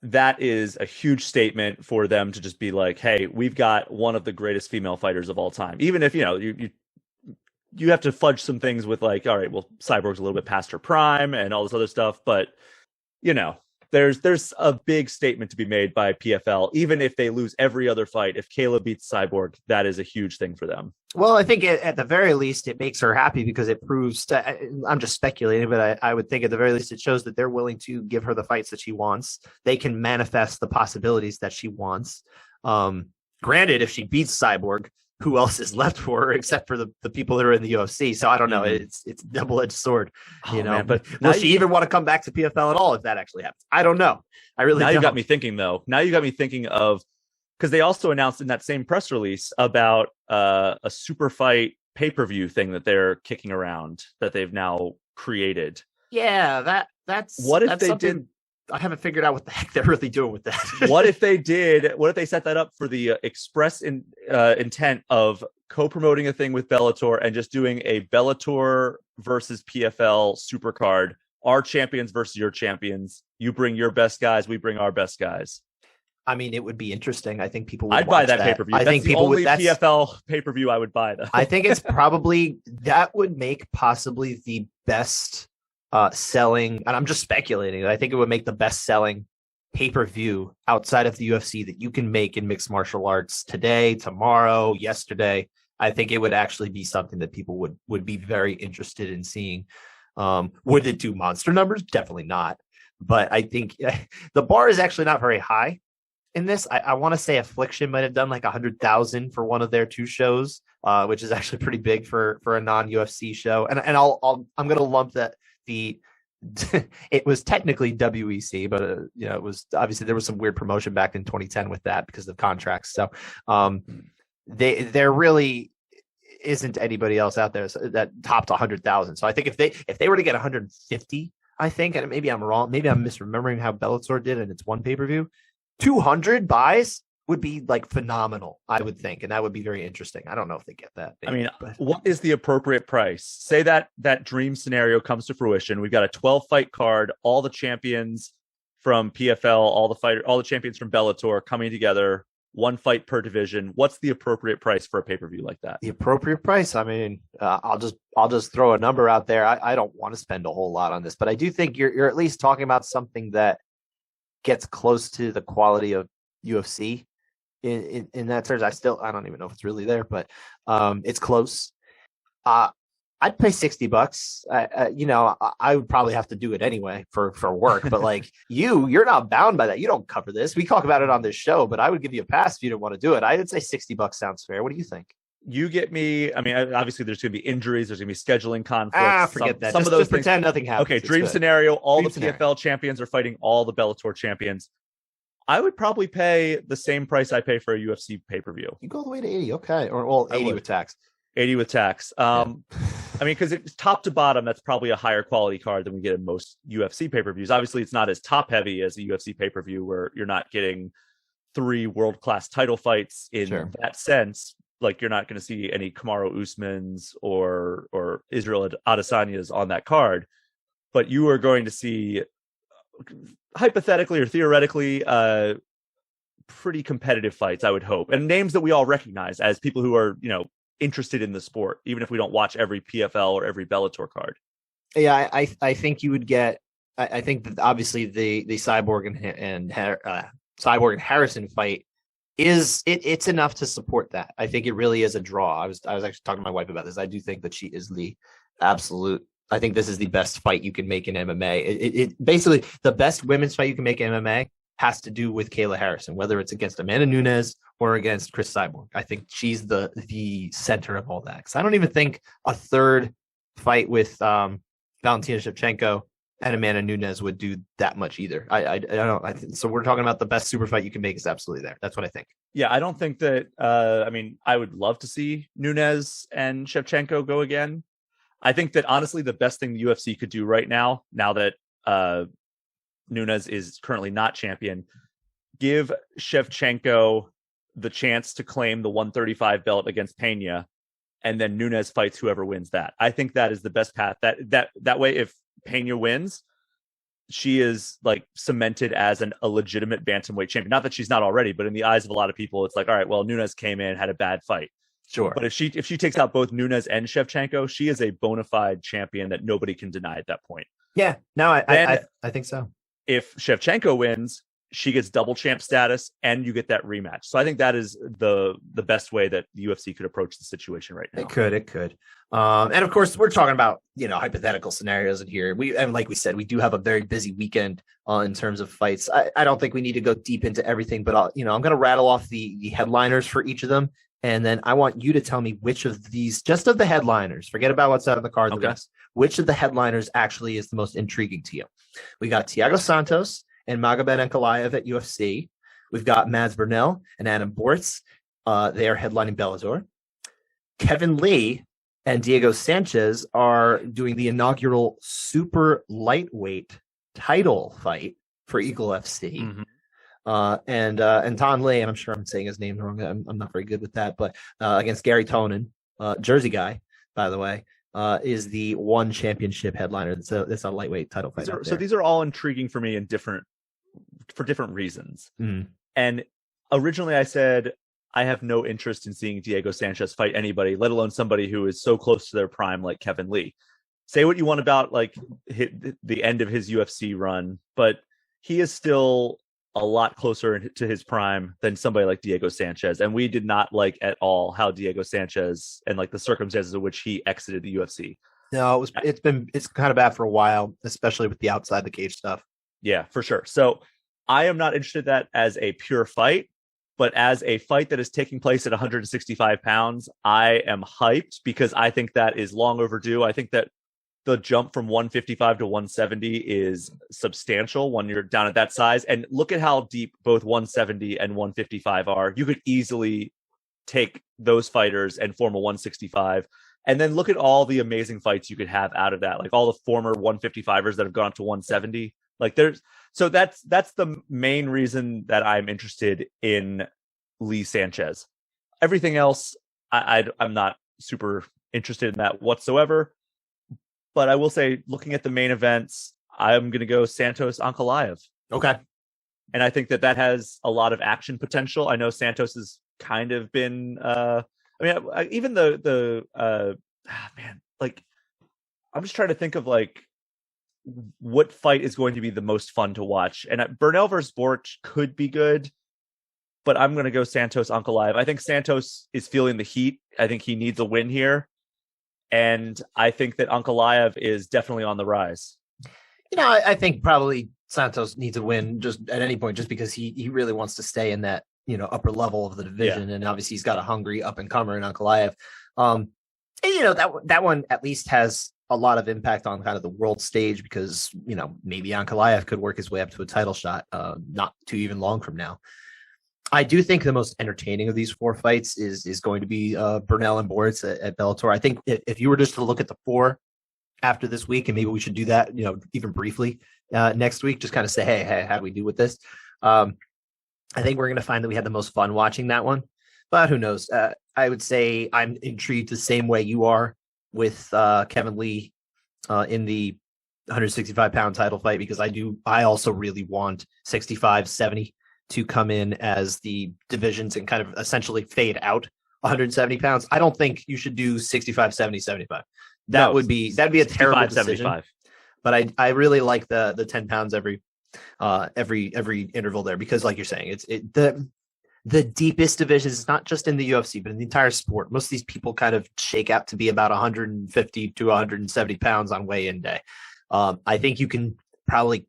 that is a huge statement for them to just be like, hey, we've got one of the greatest female fighters of all time. Even if, you have to fudge some things with like, all right, well, Cyborg's a little bit past her prime and all this other stuff, but there's a big statement to be made by PFL. Even if they lose every other fight, if Kayla beats Cyborg, that is a huge thing for them. Well, I think at the very least, it makes her happy because it proves I'm just speculating, but I would think at the very least, it shows that they're willing to give her the fights that she wants. They can manifest the possibilities that she wants. Granted, if she beats Cyborg, who else is left for her except for the people that are in the UFC? So I don't know. It's a double-edged sword, Man, but will she even want to come back to PFL at all if that actually happens? I don't know. I really now don't. You got me thinking though. Now you got me thinking of, because they also announced in that same press release about a super fight pay-per-view thing that they're kicking around that they've now created. Yeah, that's what if that's they did. I haven't figured out what the heck they're really doing with that. What if they set that up for the express intent of co-promoting a thing with Bellator and just doing a Bellator versus PFL super card, our champions versus your champions. You bring your best guys, we bring our best guys. I mean, it would be interesting. I think people would I'd buy that pay-per-view. I think people would. PFL pay-per-view I would buy though. I think it's probably that would make possibly the best selling, and I'm just speculating. I think it would make the best selling pay-per-view outside of the UFC that you can make in mixed martial arts today, tomorrow, yesterday. I think it would actually be something that people would be very interested in seeing. Would it do monster numbers? Definitely not. But I think the bar is actually not very high in this. I want to say Affliction might have done like 100,000 for one of their two shows, which is actually pretty big for a non-UFC show. And I'm going to lump that it was technically WEC, but it was obviously there was some weird promotion back in 2010 with that because of contracts. So there really isn't anybody else out there that topped 100,000. So I think if they were to get 150, I think, and maybe I'm wrong, maybe I'm misremembering how Bellator did in its one pay-per-view, 200 buys would be like phenomenal, I would think, and that would be very interesting. I don't know if they get that. What is the appropriate price? Say that dream scenario comes to fruition. We've got a 12-fight card, all the champions from PFL, all the champions from Bellator coming together, one fight per division. What's the appropriate price for a pay-per-view like that? The appropriate price? I mean, I'll just throw a number out there. I don't want to spend a whole lot on this, but I do think you're at least talking about something that gets close to the quality of UFC. In that terms, I don't even know if it's really there, but it's close. I'd pay $60. I would probably have to do it anyway for work, but like you're not bound by that. You don't cover this. We talk about it on this show, but I would give you a pass if you didn't want to do it. I would say $60 sounds fair. What do you think? You get me. I mean, obviously there's going to be injuries. There's going to be scheduling conflicts. Forget that. Some of those just pretend nothing happens. Okay. Dream scenario. All the PFL champions are fighting all the Bellator champions. I would probably pay the same price I pay for a UFC pay-per-view. You go all the way to 80. Okay. Or 80 with tax. 80 with tax. I mean, because it's top to bottom, that's probably a higher quality card than we get in most UFC pay-per-views. Obviously, it's not as top heavy as a UFC pay-per-view where you're not getting 3 world-class title fights in that sense. Like you're not going to see any Kamaru Usmans or Israel Adesanya's on that card, but you are going to see hypothetically or theoretically pretty competitive fights, I would hope, and names that we all recognize as people who are interested in the sport, even if we don't watch every PFL or every Bellator card. Yeah, I think you would get. I think that obviously the Cyborg and Cyborg and Harrison fight it's enough to support that. I think it really is a draw. I was actually talking to my wife about this. I do think that she is the absolute. I think this is the best fight you can make in MMA. It basically the best women's fight you can make in MMA has to do with Kayla Harrison, whether it's against Amanda Nunes or against Chris Cyborg. I think she's the center of all that. Because I don't even think a third fight with Valentina Shevchenko and Amanda Nunes would do that much either. I don't. So we're talking about the best super fight you can make is absolutely there. That's what I think. Yeah, I don't think that. I mean, I would love to see Nunes and Shevchenko go again. I think that honestly, the best thing the UFC could do right now that Nunes is currently not champion, give Shevchenko the chance to claim the 135 belt against Pena, and then Nunes fights whoever wins that. I think that is the best path. That way, if Pena wins, she is like cemented as a legitimate bantamweight champion. Not that she's not already, but in the eyes of a lot of people, it's like, all right, well, Nunes came in, had a bad fight. Sure. But if she takes out both Nunes and Shevchenko, she is a bona fide champion that nobody can deny at that point. Yeah, no, I think so. If Shevchenko wins, she gets double champ status and you get that rematch. So I think that is the best way that the UFC could approach the situation right now. It could. And of course, we're talking about, hypothetical scenarios in here. And like we said, we do have a very busy weekend in terms of fights. I don't think we need to go deep into everything, but I'm going to rattle off the headliners for each of them. And then I want you to tell me which of these, just of the headliners, forget about what's out on the card, the rest, which of the headliners actually is the most intriguing to you. We got Thiago Santos and Magomed Ankalaev at UFC. We've got Mads Burnell and Adam Bortz. They are headlining Bellator. Kevin Lee and Diego Sanchez are doing the inaugural super lightweight title fight for Eagle FC. Mm-hmm. And Ton Lee, and I'm sure I'm saying his name wrong. I'm not very good with that, but against Gary Tonin, Jersey guy, by the way, is the one championship headliner. It's a lightweight title fight. So these are all intriguing for me for different reasons. Mm. And originally I said I have no interest in seeing Diego Sanchez fight anybody, let alone somebody who is so close to their prime like Kevin Lee. Say what you want about like the end of his UFC run, but he is still a lot closer to his prime than somebody like Diego Sanchez. And we did not like at all how Diego Sanchez and like the circumstances in which he exited the UFC. No, it's kind of bad for a while, especially with the outside the cage stuff. Yeah, for sure. So I am not interested in that as a pure fight, but as a fight that is taking place at 165 pounds, I am hyped because I think that is long overdue. I think that the jump from 155 to 170 is substantial when you're down at that size. And look at how deep both 170 and 155 are. You could easily take those fighters and form a 165. And then look at all the amazing fights you could have out of that. Like all the former 155ers that have gone to 170. Like so that's the main reason that I'm interested in Lee Sanchez. Everything else, I'm not super interested in that whatsoever. But I will say, looking at the main events, I'm going to go Santos Ankalaev. Okay. And I think that has a lot of action potential. I know Santos has kind of been, even I'm just trying to think of like what fight is going to be the most fun to watch. And Burnell versus Borch could be good, but I'm going to go Santos Ankalaev. I think Santos is feeling the heat. I think he needs a win here. And I think that Ankalaev is definitely on the rise. I think probably Santos needs a win just at any point, just because he really wants to stay in that, upper level of the division. Yeah. And obviously he's got a hungry up and comer in Ankalaev. That one at least has a lot of impact on kind of the world stage because, maybe Ankalaev could work his way up to a title shot not too even long from now. I do think the most entertaining of these four fights is going to be Burnell and Bortz at Bellator. I think if you were just to look at the four after this week, and maybe we should do that, even briefly next week, just kind of say, hey, how do we do with this? I think we're going to find that we had the most fun watching that one, but who knows? I would say I'm intrigued the same way you are with Kevin Lee in the 165-pound title fight, because I also really want 65, 70 to come in as the divisions and kind of essentially fade out 170 pounds. I don't think you should do 65, 70, 75. That'd be a terrible decision. 75. But I really like the 10 pounds every interval there, because like you're saying, the deepest divisions is not just in the UFC, but in the entire sport. Most of these people kind of shake out to be about 150 to 170 pounds on weigh-in day. I think you can probably,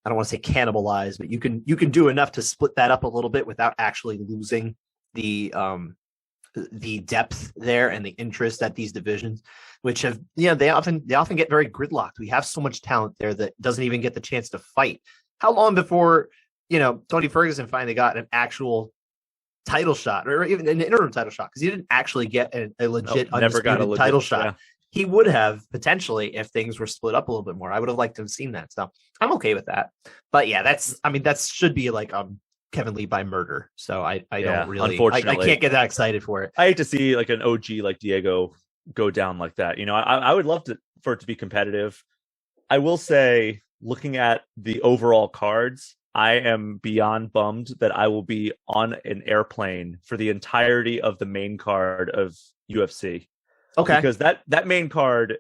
I don't want to say cannibalize, but you can do enough to split that up a little bit without actually losing the depth there and the interest at these divisions, which have, they often get very gridlocked. We have so much talent there that doesn't even get the chance to fight. How long before, Tony Ferguson finally got an actual title shot, or even an interim title shot, because he didn't actually get a legit undisputed title shot. Yeah. He would have potentially if things were split up a little bit more. I would have liked to have seen that. So I'm okay with that. But yeah, that should be like Kevin Lee by murder. So I don't really, unfortunately, I can't get that excited for it. I hate to see like an OG like Diego go down like that. I would love for it to be competitive. I will say looking at the overall cards, I am beyond bummed that I will be on an airplane for the entirety of the main card of UFC. Okay. Because that main card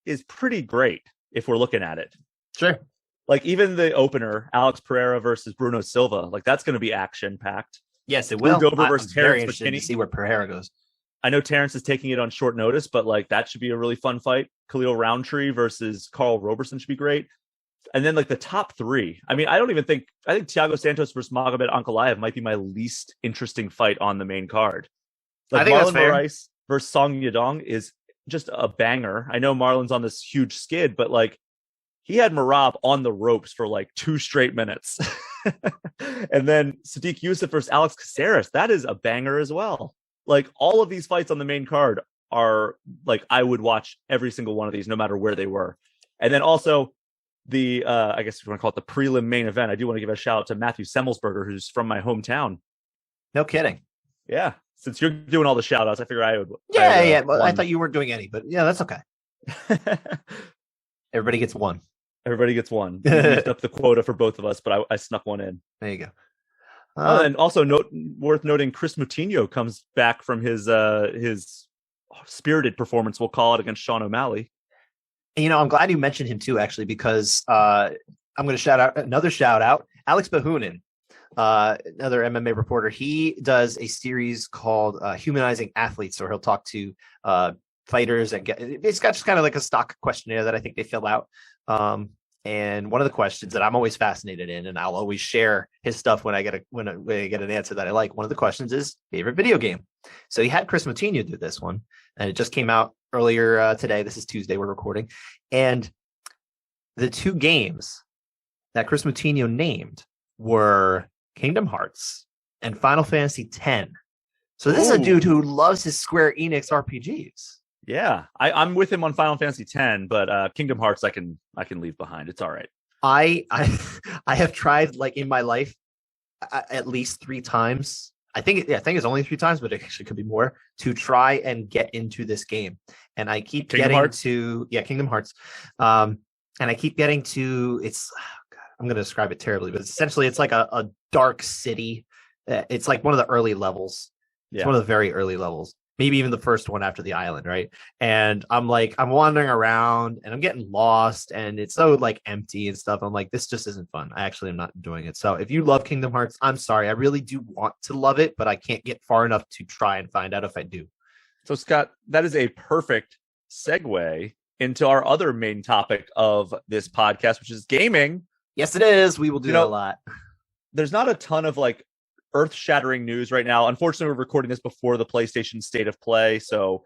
is pretty great if we're looking at it. Sure. Like even the opener, Alex Pereira versus Bruno Silva, like that's going to be action packed. Yes, it will. Dober I'm versus very Terrence interested to McKinney. see where Pereira goes. I know Terrence is taking it on short notice, but like that should be a really fun fight. Khalil Roundtree versus Carl Roberson should be great. And then like the top three. I mean, I think Thiago Santos versus Magomed Ankalaev might be my least interesting fight on the main card. Like I think Marlon that's fair. Moraes versus Song Yadong is just a banger. I know Marlon's on this huge skid, but like he had Merab on the ropes for like 2 straight minutes. And then Sadiq Youssef versus Alex Caceres, that is a banger as well. Like all of these fights on the main card are like, I would watch every single one of these no matter where they were. And then also the I guess you want to call it the prelim main event. I do want to give a shout out to Matthew Semmelsberger, who's from my hometown. No kidding. Yeah. Since you're doing all the shout outs, I figure I would. Yeah. Well, I thought you weren't doing any, but yeah, that's okay. Everybody gets one. Everybody gets one. You used up the quota for both of us, but I snuck one in. There you go. And also worth noting, Chris Moutinho comes back from his spirited performance, we'll call it, against Sean O'Malley. I'm glad you mentioned him too, actually, because I'm going to shout out Alex Bahunin, another MMA reporter. He does a series called Humanizing Athletes, where he'll talk to fighters and it's got just kind of like a stock questionnaire that I think they fill out. And one of the questions that I'm always fascinated in, and I'll always share his stuff when I get an answer that I like. One of the questions is favorite video game. So he had Chris Moutinho do this one, and it just came out earlier today. This is Tuesday, we're recording. And the 2 games that Chris Moutinho named were Kingdom Hearts and Final Fantasy X. So this is a dude who loves his Square Enix RPGs. Yeah, I'm with him on Final Fantasy X, but Kingdom Hearts I can leave behind. It's all right. I have tried, like, in my life at least 3 times. I think it's only 3 times, but it actually could be more, to try and get into this game. And I keep Kingdom Hearts? And I keep getting to I'm going to describe it terribly, but essentially it's like a dark city. It's like one of the early levels. It's one of the very early levels. Maybe even the first one after the island, right? And I'm wandering around and I'm getting lost and it's so like empty and stuff. I'm like, this just isn't fun. I actually am not enjoying it. So if you love Kingdom Hearts, I'm sorry. I really do want to love it, but I can't get far enough to try and find out if I do. So Scott, that is a perfect segue into our other main topic of this podcast, which is gaming. Yes, it is. We will do that a lot. There's not a ton of like earth-shattering news right now. Unfortunately, we're recording this before the PlayStation State of Play, so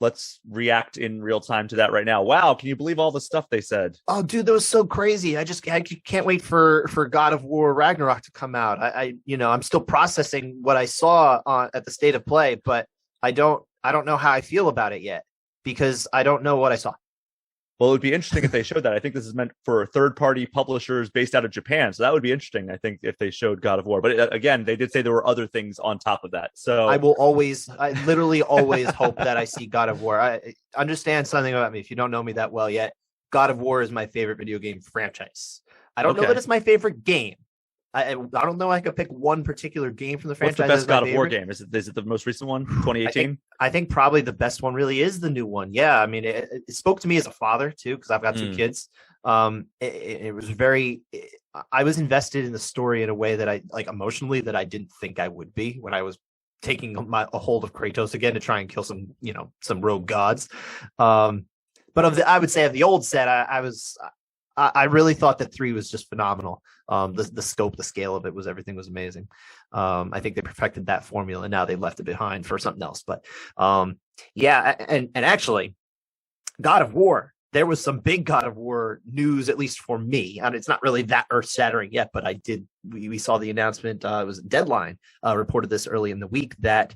let's react in real time to that right now. Wow, can you believe all the stuff they said? Oh, dude, that was so crazy. I can't wait for God of War Ragnarok to come out. I'm still processing what I saw at the State of Play, but I don't know how I feel about it yet because I don't know what I saw. Well, it would be interesting if they showed that. I think this is meant for third-party publishers based out of Japan. So that would be interesting, I think, if they showed God of War. But again, they did say there were other things on top of that. So I literally always hope that I see God of War. I understand something about me. If you don't know me that well yet, God of War is my favorite video game franchise. I don't know that it's my favorite game. I don't know I could pick one particular game from the franchise. What's the best God of War game? Is it the most recent one, 2018? I think probably the best one really is the new one. Yeah, I mean, it spoke to me as a father too, because I've got 2 kids. It was I was invested in the story in a way that I like emotionally that I didn't think I would be when I was taking a hold of Kratos again to try and kill some rogue gods. But I would say of the old set, I really thought that 3 was just phenomenal. The scope, the scale of it everything was amazing. I think they perfected that formula and now they left it behind for something else. But and actually, God of War, there was some big God of War news, at least for me. And it's not really that earth shattering yet, but we saw the announcement. It was Deadline reported this early in the week that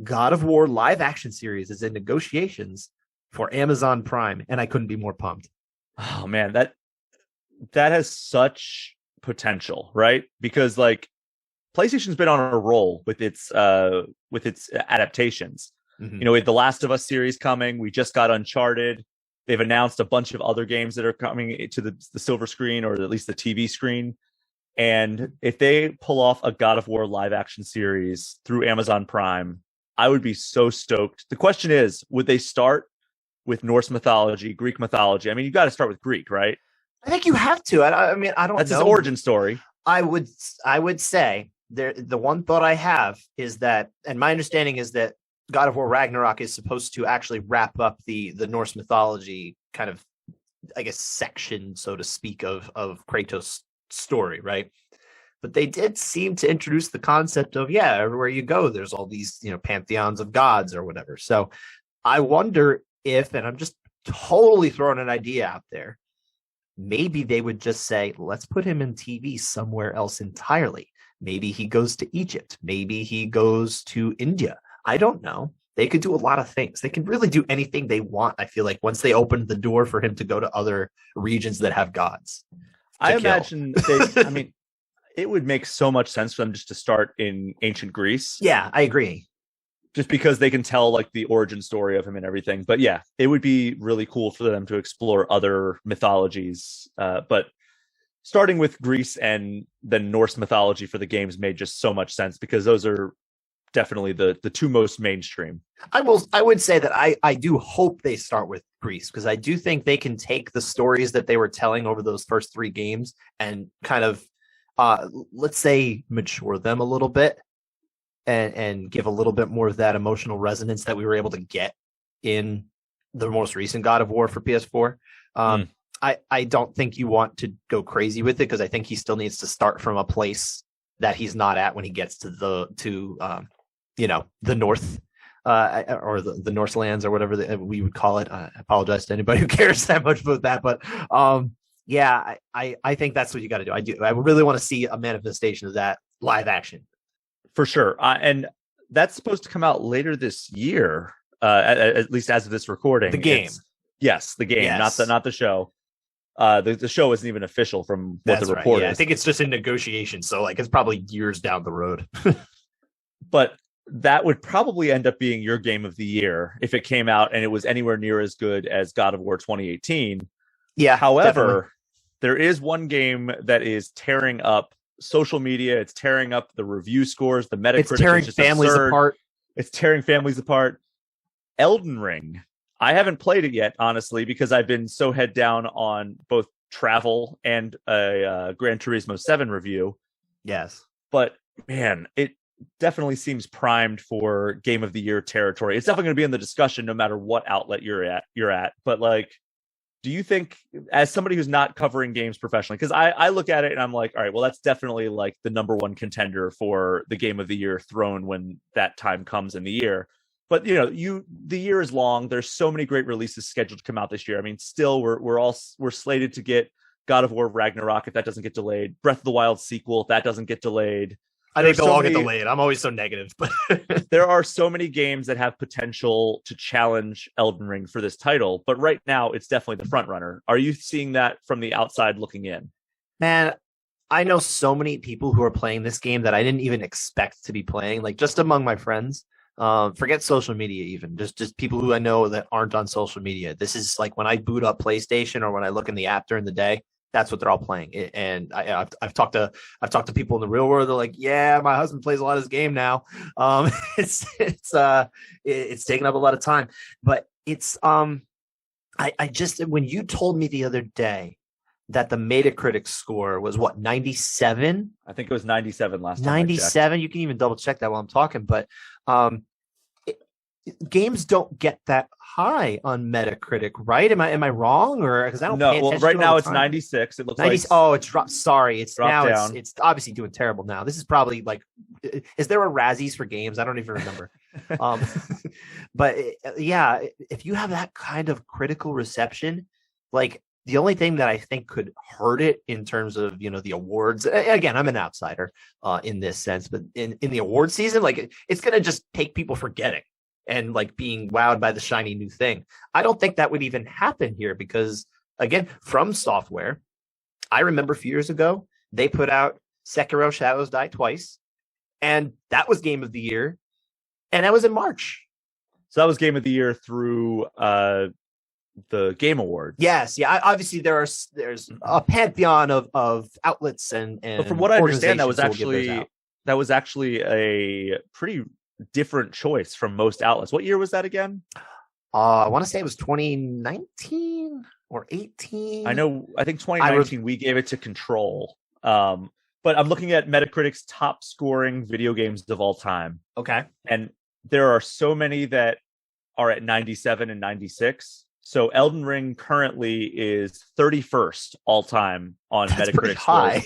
God of War live action series is in negotiations for Amazon Prime. And I couldn't be more pumped. Oh man, that has such potential, right? Because like PlayStation's been on a roll with its adaptations. Mm-hmm. We had the Last of Us series coming. We just got Uncharted. They've announced a bunch of other games that are coming to the silver screen, or at least the TV screen. And if they pull off a God of War live action series through Amazon Prime, I would be so stoked. The question is, would they start with Norse mythology, Greek mythology? I mean, you got to start with Greek, right? I think you have to. I mean, I don't know. That's his origin story. I would say the one thought I have is that, and my understanding is that God of War Ragnarok is supposed to actually wrap up the Norse mythology kind of, I guess, section, so to speak, of Kratos' story, right? But they did seem to introduce the concept of, everywhere you go, there's all these, pantheons of gods or whatever. So I wonder if, and I'm just totally throwing an idea out there, maybe they would just say, let's put him in TV somewhere else entirely. Maybe he goes to Egypt. Maybe he goes to India. I don't know. They could do a lot of things. They can really do anything they want, I feel like, once they open the door for him to go to other regions that have gods. I imagine it would make so much sense for them just to start in ancient Greece. Yeah, I agree. Just because they can tell like the origin story of him and everything. But yeah, it would be really cool for them to explore other mythologies. But starting with Greece and then Norse mythology for the games made just so much sense, because those are definitely the two most mainstream. I would say that I do hope they start with Greece, because I do think they can take the stories that they were telling over those first 3 games and kind of let's say mature them a little bit and give a little bit more of that emotional resonance that we were able to get in the most recent God of War for PS4. I don't think you want to go crazy with it, because I think he still needs to start from a place that he's not at when he gets to the North or the Norse lands or whatever we would call it. I apologize to anybody who cares that much about that, but I think that's what you got to do. I really want to see a manifestation of that live action. For sure. And that's supposed to come out later this year, at least as of this recording. The game. Yes, the game, yes. Not the show. The show isn't even official from what the report is. I think it's just in negotiation, so like it's probably years down the road. But that would probably end up being your game of the year if it came out and it was anywhere near as good as God of War 2018. Yeah. However, definitely. There is one game that is tearing up social media. It's tearing up the review scores, the Metacritic. It's tearing families apart. It's tearing families apart. Elden Ring. I haven't played it yet, honestly, because I've been so head down on both travel and a Gran Turismo 7 review. Yes. But man, it definitely seems primed for Game of the Year territory. It's definitely going to be in the discussion no matter what outlet you're at. But like, do you think, as somebody who's not covering games professionally, because I look at it and I'm like, all right, well, that's definitely like the number one contender for the Game of the Year throne when that time comes in the year. But the year is long. There's so many great releases scheduled to come out this year. I mean, still we're slated to get God of War Ragnarok if that doesn't get delayed, Breath of the Wild sequel if that doesn't get delayed. I think they'll all get delayed. I'm always so negative, but there are so many games that have potential to challenge Elden Ring for this title. But right now, it's definitely the front runner. Are you seeing that from the outside looking in? Man, I know so many people who are playing this game that I didn't even expect to be playing. Like just among my friends, forget social media, even just people who I know that aren't on social media. This is like when I boot up PlayStation or when I look in the app during the day. That's what they're all playing. And I've talked to people in the real world. They're like, yeah, my husband plays a lot of this game now. It's taking up a lot of time, but it's, I just, when you told me the other day that the Metacritic score was what, 97? I think it was 97 last time. 97. You can even double check that while I'm talking, but, games don't get that high on Metacritic, right? Am I wrong, or because I don't know? Pay well, right now it's 96. It looks 90, like it's dropped. Sorry, it's dropped now down. It's obviously doing terrible now. This is probably like, is there a Razzies for games? I don't even remember. But yeah, if you have that kind of critical reception, like the only thing that I think could hurt it in terms of the awards. Again, I'm an outsider in this sense, but in the award season, like it's gonna just take people forgetting and like being wowed by the shiny new thing. I don't think that would even happen here because, again, From Software, I remember a few years ago, they put out Sekiro Shadows Die Twice, and that was Game of the Year, and that was in March. So that was Game of the Year through the Game Awards. Yes, yeah. Obviously, there's a pantheon of outlets and but from what I understand, that was out. actually a pretty different choice from most outlets. What year was that again? I want to say it was 2019 or 18. I think 2019 we gave it to Control. But I'm looking at Metacritic's top scoring video games of all time. Okay. And there are so many that are at 97 and 96. So Elden Ring currently is 31st all time on That's Metacritic high.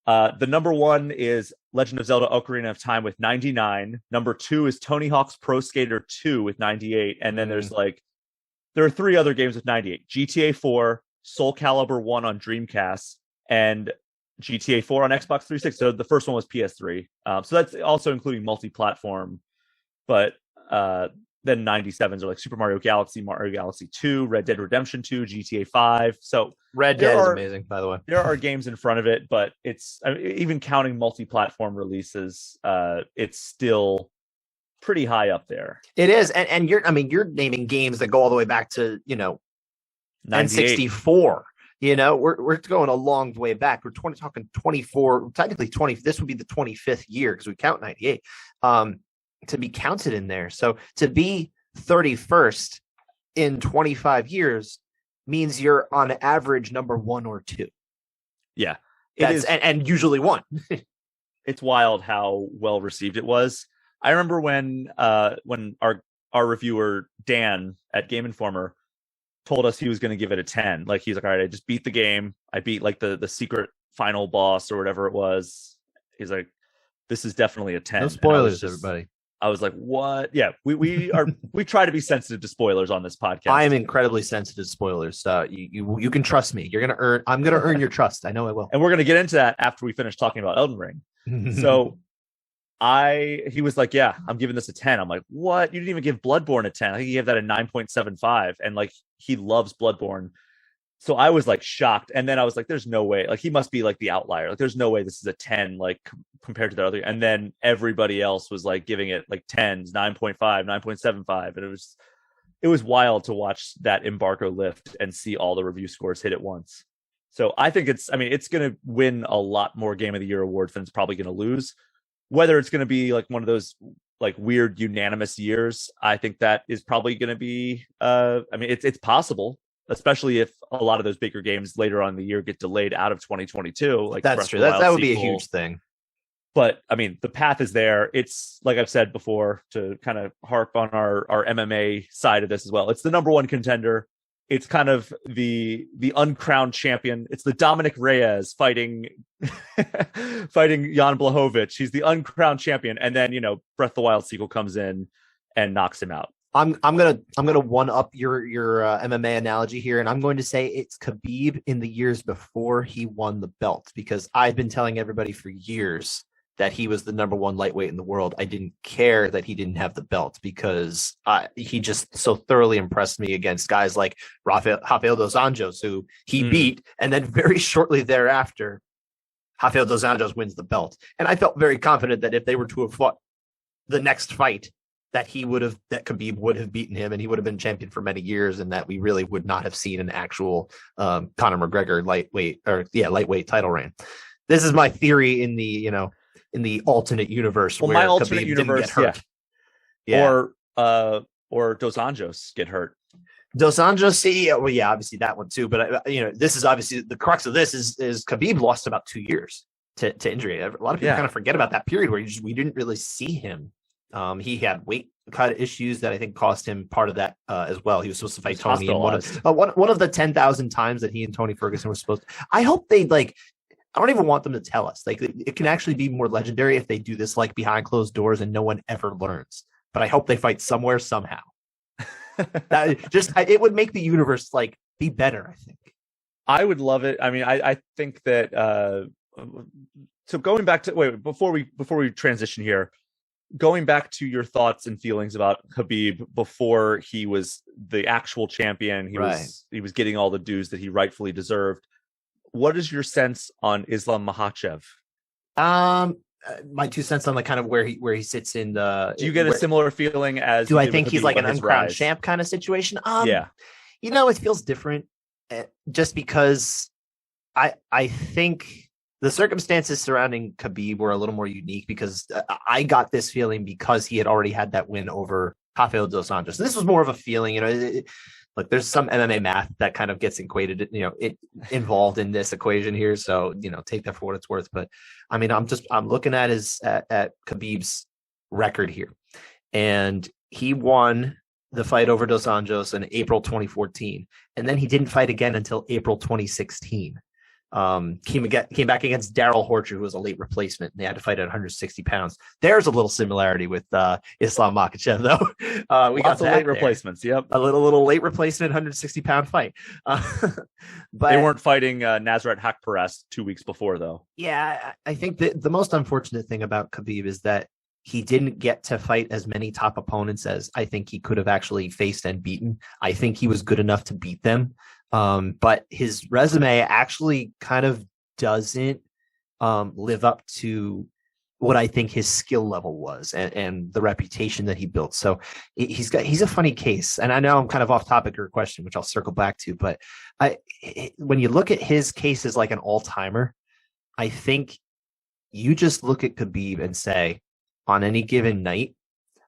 The number one is Legend of Zelda Ocarina of Time with 99. Number two is Tony Hawk's Pro Skater 2 with 98. And then there are three other games with 98. GTA 4, Soul Calibur 1 on Dreamcast, and GTA 4 on Xbox 360. So the first one was PS3. So that's also including multi-platform. But then 97s are like Super Mario Galaxy, Mario Galaxy 2, Red Dead Redemption 2, GTA 5. So Red Dead is amazing, by the way. There are games in front of it, but even counting multi-platform releases, it's still pretty high up there. It is, and you're naming games that go all the way back to N64. We're going a long way back. We're talking 24, technically 20. This would be the 25th year because we count 98 to be counted in there. So to be 31st in 25 years means you're on average number one or two. Yeah, and usually one. It's wild how well received it was. I remember when our reviewer Dan at Game Informer told us he was going to give it a 10. Like, he's like, all right, I just beat the game. I beat like the secret final boss or whatever it was. He's like, this is definitely a 10. No spoilers, everybody. I was like, what? Yeah, we try to be sensitive to spoilers on this podcast. I am incredibly sensitive to spoilers. You can trust me. I'm gonna earn your trust. I know I will. And we're gonna get into that after we finish talking about Elden Ring. So he was like, yeah, I'm giving this a 10. I'm like, what? You didn't even give Bloodborne a 10. I think he gave that a 9.75. And like, he loves Bloodborne. So I was like shocked. And then I was like, there's no way. Like, he must be like the outlier. Like, there's no way this is a 10, like compared to the other. And then everybody else was like giving it like 10s, 9.5, 9.75. And it was wild to watch that embargo lift and see all the review scores hit at once. So I think it's going to win a lot more Game of the Year awards than it's probably going to lose. Whether it's going to be like one of those like weird unanimous years, I think that is probably going to be, it's possible. Especially if a lot of those bigger games later on in the year get delayed out of 2022. Like, that's true. That would be a huge thing. But I mean, the path is there. It's like I've said before, to kind of harp on our MMA side of this as well. It's the number one contender. It's kind of the uncrowned champion. It's the Dominic Reyes fighting Jan Blachowicz. He's the uncrowned champion. And then, Breath of the Wild sequel comes in and knocks him out. I'm gonna one up your MMA analogy here, and I'm going to say it's Khabib in the years before he won the belt, because I've been telling everybody for years that he was the number one lightweight in the world. I didn't care that he didn't have the belt because he just so thoroughly impressed me against guys like Rafael dos Anjos, who he beat, and then very shortly thereafter, Rafael dos Anjos wins the belt, and I felt very confident that if they were to have fought the next fight, that Khabib would have beaten him and he would have been champion for many years, and that we really would not have seen an actual Conor McGregor lightweight title reign. This is my theory in the alternate universe. Well, where my alternate Khabib universe, didn't get hurt. Yeah. Or Dos Anjos get hurt. Dos Anjos, obviously that one too. But this is obviously the crux of this is Khabib lost about 2 years to injury. A lot of people kind of forget about that period where we didn't really see him. He had weight cut issues that I think cost him part of that as well. He was supposed to fight Tony in one of the 10,000 times that he and Tony Ferguson were supposed to. I hope they I don't even want them to tell us. Like, it can actually be more legendary if they do this like behind closed doors and no one ever learns. But I hope they fight somewhere somehow. It would make the universe be better, I think. I would love it. I mean, I think that so going back to before we transition here, going back to your thoughts and feelings about Khabib before he was the actual champion, he was getting all the dues that he rightfully deserved. What is your sense on Islam Makhachev? My 2 cents on kind of where he sits in the. Do you get a similar feeling as? Do I think he's like an uncrowned champ kind of situation? Yeah. It feels different just because I think the circumstances surrounding Khabib were a little more unique because I got this feeling because he had already had that win over Rafael dos Anjos. This was more of a feeling, look, there's some MMA math that kind of gets equated, involved in this equation here. So, take that for what it's worth. But I mean, I'm looking at at Khabib's record here, and he won the fight over dos Anjos in April 2014, and then he didn't fight again until April 2016. Came back against Daryl Horcher, who was a late replacement. They had to fight at 160 pounds. There's a little similarity with Islam Makhachev, though. We got some late replacements. Yep, a little late replacement, 160-pound fight. But they weren't fighting Nasrat Haqparast 2 weeks before, though. Yeah, I think the most unfortunate thing about Khabib is that he didn't get to fight as many top opponents as I think he could have actually faced and beaten. I think he was good enough to beat them. But his resume actually kind of doesn't live up to what I think his skill level was and the reputation that he built. So he's a funny case. And I know I'm kind of off topic of your question, which I'll circle back to, but when you look at his case as like an all-timer, I think you just look at Khabib and say, on any given night,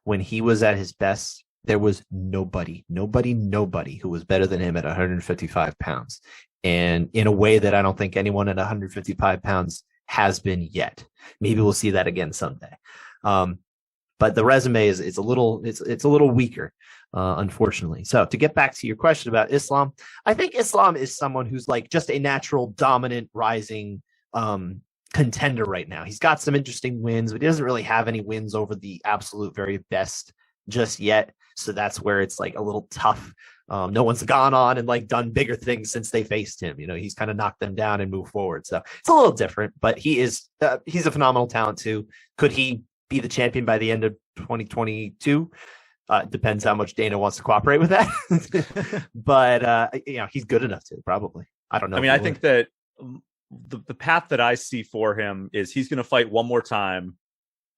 when he was at his best, there was nobody who was better than him at 155 pounds. And in a way that I don't think anyone at 155 pounds has been yet. Maybe we'll see that again someday. But the resume is a little weaker, unfortunately. So to get back to your question about Islam, I think Islam is someone who's like just a natural, dominant, rising contender right now. He's got some interesting wins, but he doesn't really have any wins over the absolute very best just yet. So that's where it's like a little tough. No one's gone on and like done bigger things since they faced him. He's kind of knocked them down and moved forward. So it's a little different, but he's a phenomenal talent too. Could he be the champion by the end of 2022? Depends how much Dana wants to cooperate with that. But he's good enough to, probably. I don't know. I mean, I think that the path that I see for him is he's going to fight one more time.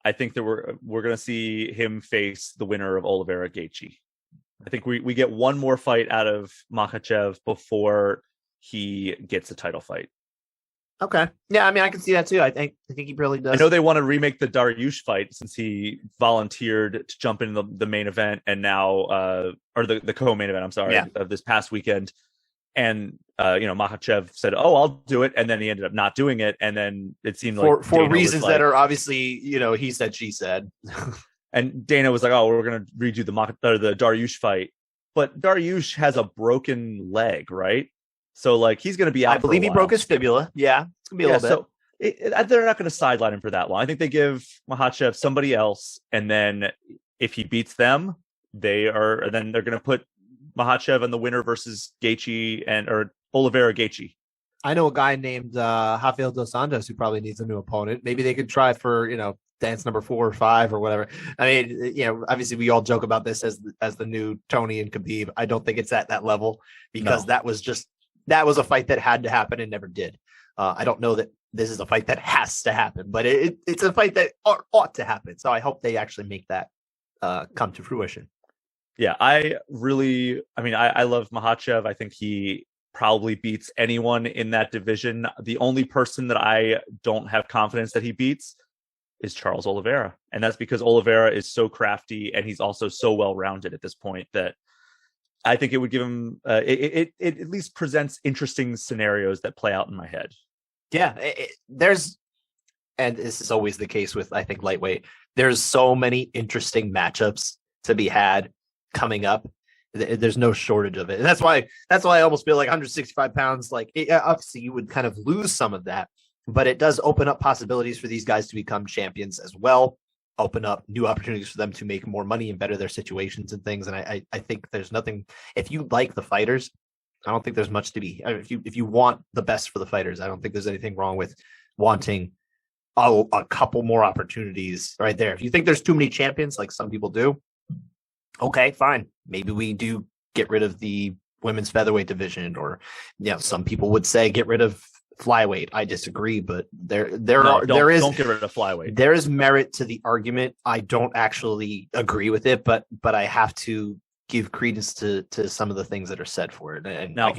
I think that we're going to see him face the winner of Oliveira Gaethje. I think we get one more fight out of Makhachev before he gets a title fight. Okay. Yeah, I mean, I can see that too. I think he really does. I know they want to remake the Dariush fight since he volunteered to jump into the main event and now, or the co-main event, I'm sorry, of this past weekend. And, Makhachev said, "Oh, I'll do it." And then he ended up not doing it. And then it seemed like for reasons that are obviously, he said, she said. And Dana was like, "Oh, we're going to redo the Dariush fight." But Dariush has a broken leg, right? So like he's going to be out. I believe he broke his fibula. Yeah, it's going to be a little bit. So they're not going to sideline him for that long. I think they give Makhachev somebody else, and then if he beats them, then they're going to put Makhachev and the winner versus Gaethje or Oliveira Gaethje. I know a guy named Rafael dos Anjos who probably needs a new opponent. Maybe they could try for dance number 4 or 5 or whatever. I mean, obviously we all joke about this as the new Tony and Khabib. I don't think it's at that level because that was a fight that had to happen and never did. I don't know that this is a fight that has to happen, but it's a fight that ought to happen. So I hope they actually make that come to fruition. Yeah, I love Makhachev. I think he probably beats anyone in that division. The only person that I don't have confidence that he beats is Charles Oliveira. And that's because Oliveira is so crafty and he's also so well-rounded at this point that I think it would give him, it at least presents interesting scenarios that play out in my head. Yeah, and this is always the case with, I think, lightweight. There's so many interesting matchups to be had coming up. There's no shortage of it. And that's why I almost feel like 165 pounds, obviously you would kind of lose some of that, but it does open up possibilities for these guys to become champions as well, open up new opportunities for them to make more money and better their situations and things. And I think there's nothing, if you like the fighters, I don't think there's much to be, if you want the best for the fighters, I don't think there's anything wrong with wanting a couple more opportunities right there. If you think there's too many champions, like some people do, okay, fine. Maybe we do get rid of the women's featherweight division, or some people would say get rid of flyweight. I disagree, but don't get rid of flyweight. There is merit to the argument. I don't actually agree with it, but I have to give credence to some of the things that are said for it. And now,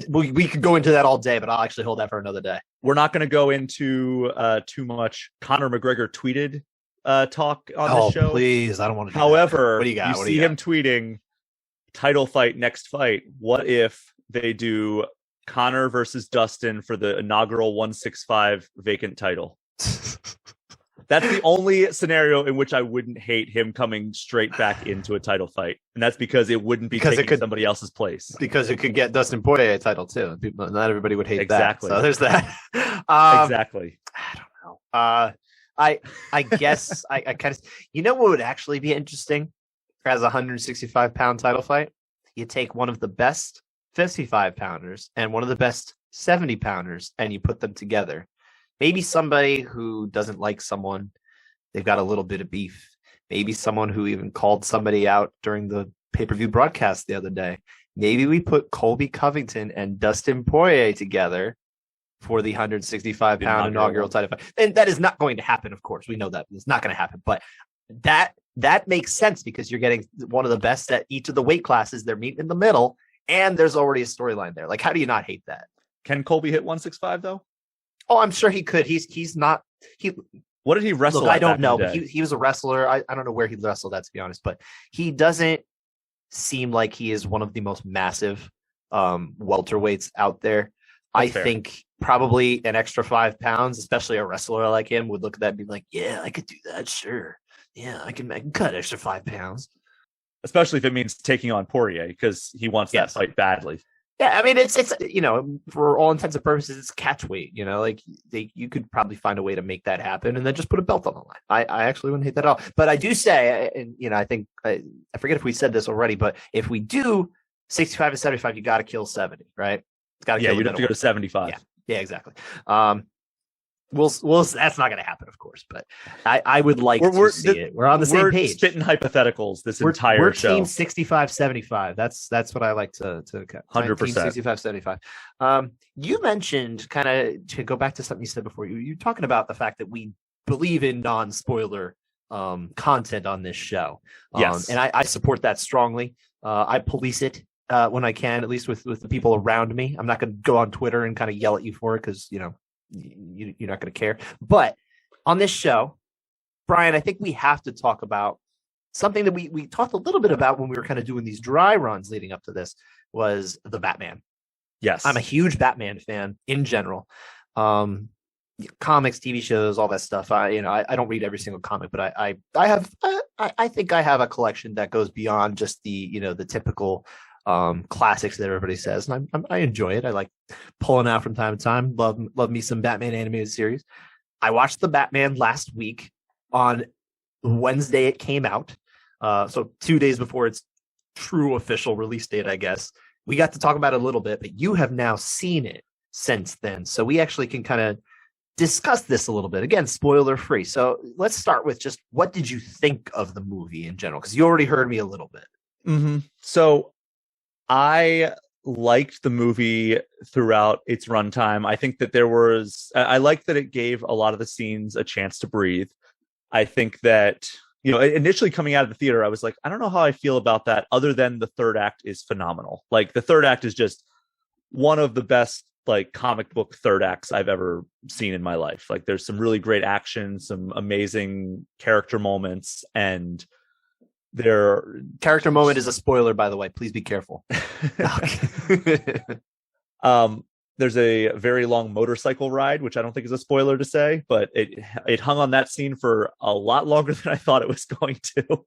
we could go into that all day, but I'll actually hold that for another day. We're not going to go into too much Conor McGregor tweeted talk on this show. Please, I don't want to. However, what do you got? You see him tweeting title fight next fight. What if they do Conor versus Dustin for the inaugural 165 vacant title? That's the only scenario in which I wouldn't hate him coming straight back into a title fight. And that's because it wouldn't be taking somebody else's place. Because it could get Dustin Poirier a title too. Not everybody would hate exactly. that. So there's that. Exactly. I don't know. I guess I kind of, what would actually be interesting as a 165-pound title fight? You take one of the best 55-pounders and one of the best 70-pounders and you put them together. Maybe somebody who doesn't like someone, they've got a little bit of beef. Maybe someone who even called somebody out during the pay-per-view broadcast the other day. Maybe we put Colby Covington and Dustin Poirier together for the 165-pound inaugural title fight. And that is not going to happen, of course. We know that it's not going to happen. But that makes sense because you're getting one of the best at each of the weight classes. They're meeting in the middle, and there's already a storyline there. Like, how do you not hate that? Can Colby hit 165 though? Oh, I'm sure he could. He's not. What did he wrestle? Look, I don't know. But he was a wrestler. I don't know where he wrestled at, to be honest. But he doesn't seem like he is one of the most massive welterweights out there. That's fair. Think probably an extra 5 pounds, especially a wrestler like him, would look at that and be like, "Yeah, I could do that. Sure. Yeah, I can cut extra 5 pounds." Especially if it means taking on Poirier because he wants that fight badly. Yeah, I mean, it's for all intents and purposes, it's catch weight. Like you could probably find a way to make that happen, and then just put a belt on the line. I actually wouldn't hate that at all. But I do say, and I think I forget if we said this already, but if we do 65 and 75, you got to kill 70, right? It's got to you'd have to go to 75. Yeah, exactly. We'll that's not going to happen, of course, but I would like to see it. We're on the same page. Spitting hypotheticals this entire show. We're team 65-75. That's what I like to 100%. Team 65-75. You mentioned, kind of to go back to something you said before, you're talking about the fact that we believe in non-spoiler content on this show. Yes. And I support that strongly. I police it when I can, at least with the people around me. I'm not going to go on Twitter and kind of yell at you for it because, you're not going to care. But on this show, Brian, I think we have to talk about something that we talked a little bit about when we were kind of doing these dry runs leading up to this, was the Batman. Yes. I'm a huge Batman fan in general. Comics, TV shows, all that stuff. I don't read every single comic, but I think I have a collection that goes beyond just the typical classics that everybody says, and I enjoy it. I like pulling out from time to time. Love me some Batman animated series. I watched the Batman last week on Wednesday. It came out, so 2 days before its true official release date, I guess. We got to talk about it a little bit, but you have now seen it since then, so we actually can kind of discuss this a little bit. Again, spoiler free. So let's start with just, what did you think of the movie in general? Because you already heard me a little bit. Mm-hmm. So I liked the movie throughout its runtime. I think that I liked that it gave a lot of the scenes a chance to breathe. I think that, initially coming out of the theater, I was like, I don't know how I feel about that, other than the third act is phenomenal. Like, the third act is just one of the best, like, comic book third acts I've ever seen in my life. Like, there's some really great action, some amazing character moments, and their character moment is a spoiler, by the way. Please be careful. There's a very long motorcycle ride, which I don't think is a spoiler to say, but it hung on that scene for a lot longer than I thought it was going to.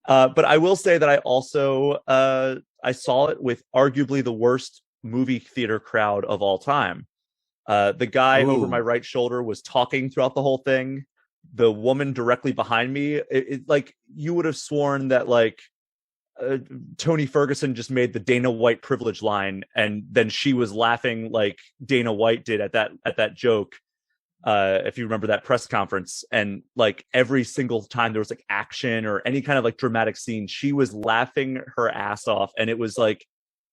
But I will say that I also I saw it with arguably the worst movie theater crowd of all time. The guy over my right shoulder was talking throughout the whole thing. The woman directly behind me, like, you would have sworn that, like, Tony Ferguson just made the Dana White privilege line, and then she was laughing like Dana White did at that joke. If you remember that press conference, and like every single time there was like action or any kind of like dramatic scene, she was laughing her ass off, and it was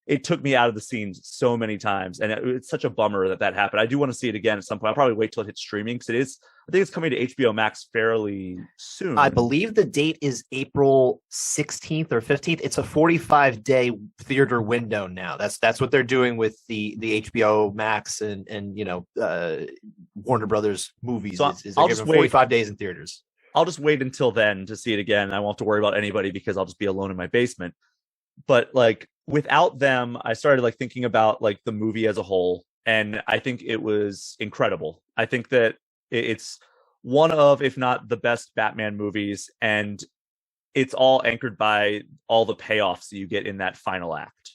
it took me out of the scene so many times, and it's such a bummer that happened. I do want to see it again at some point. I'll probably wait till it hits streaming because I think it's coming to HBO Max fairly soon. I believe the date is April 16th or 15th. It's a 45-day theater window now. That's what they're doing with the HBO Max and Warner Brothers movies. So they're giving 45 days in theaters. I'll just wait until then to see it again. I won't have to worry about anybody because I'll just be alone in my basement. But like without them, I started like thinking about like the movie as a whole, and I think it was incredible. I think that it's one of, if not the best Batman movies, and it's all anchored by all the payoffs that you get in that final act.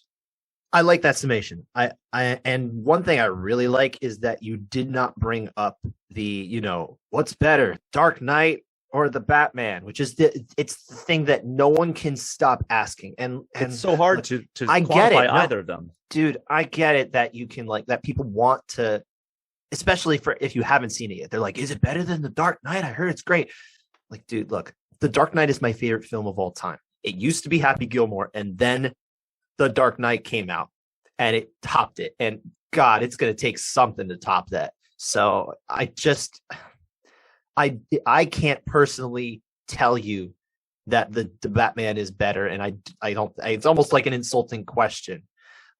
I like that summation. And one thing I really like is that you did not bring up the, what's better, Dark Knight or the Batman, which is it's the thing that no one can stop asking. And it's so hard to I get quantify it. either of them. Dude, I get it that you can that people want to, especially for if you haven't seen it yet. They're like, is it better than The Dark Knight? I heard it's great. Like, dude, look, The Dark Knight is my favorite film of all time. It used to be Happy Gilmore, and then The Dark Knight came out and it topped it. And God, it's going to take something to top that. So I can't personally tell you that the Batman is better, and I don't. It's almost like an insulting question,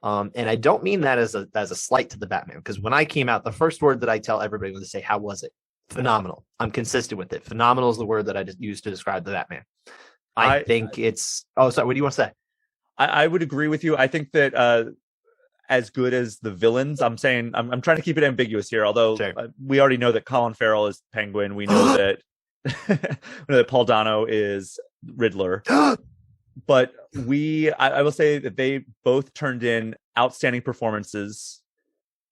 and I don't mean that as a slight to the Batman, because when I came out, the first word that I tell everybody when they say, "How was it?" Phenomenal. I'm consistent with it. Phenomenal is the word that I just used to describe the Batman. I think it's. Oh, sorry. What do you want to say? I would agree with you. I think that as good as the villains, I'm saying I'm trying to keep it ambiguous here. Although we already know that Colin Farrell is Penguin, we know that Paul Dano is Riddler. But I will say that they both turned in outstanding performances,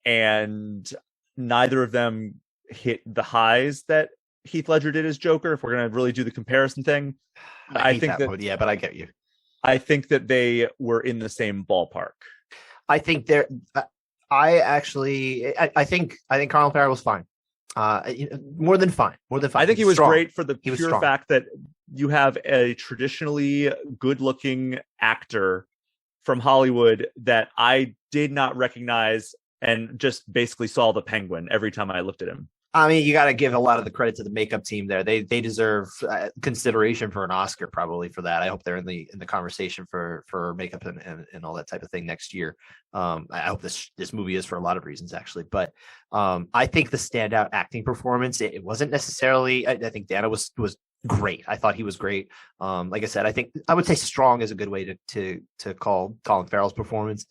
and neither of them hit the highs that Heath Ledger did as Joker. If we're going to really do the comparison thing, I think that yeah, but I get you. I think that they were in the same ballpark. I think I think Colin Farrell was fine. More than fine. I think he was great for the pure fact that you have a traditionally good-looking actor from Hollywood that I did not recognize and just basically saw the Penguin every time I looked at him. I mean, you got to give a lot of the credit to the makeup team there. They deserve consideration for an Oscar probably for that. I hope they're in the conversation for makeup and all that type of thing next year. I hope this movie is for a lot of reasons actually, but I think the standout acting performance, it wasn't necessarily. I think Dana was great. I thought he was great. Like I said, I would say strong is a good way to call Colin Farrell's performance.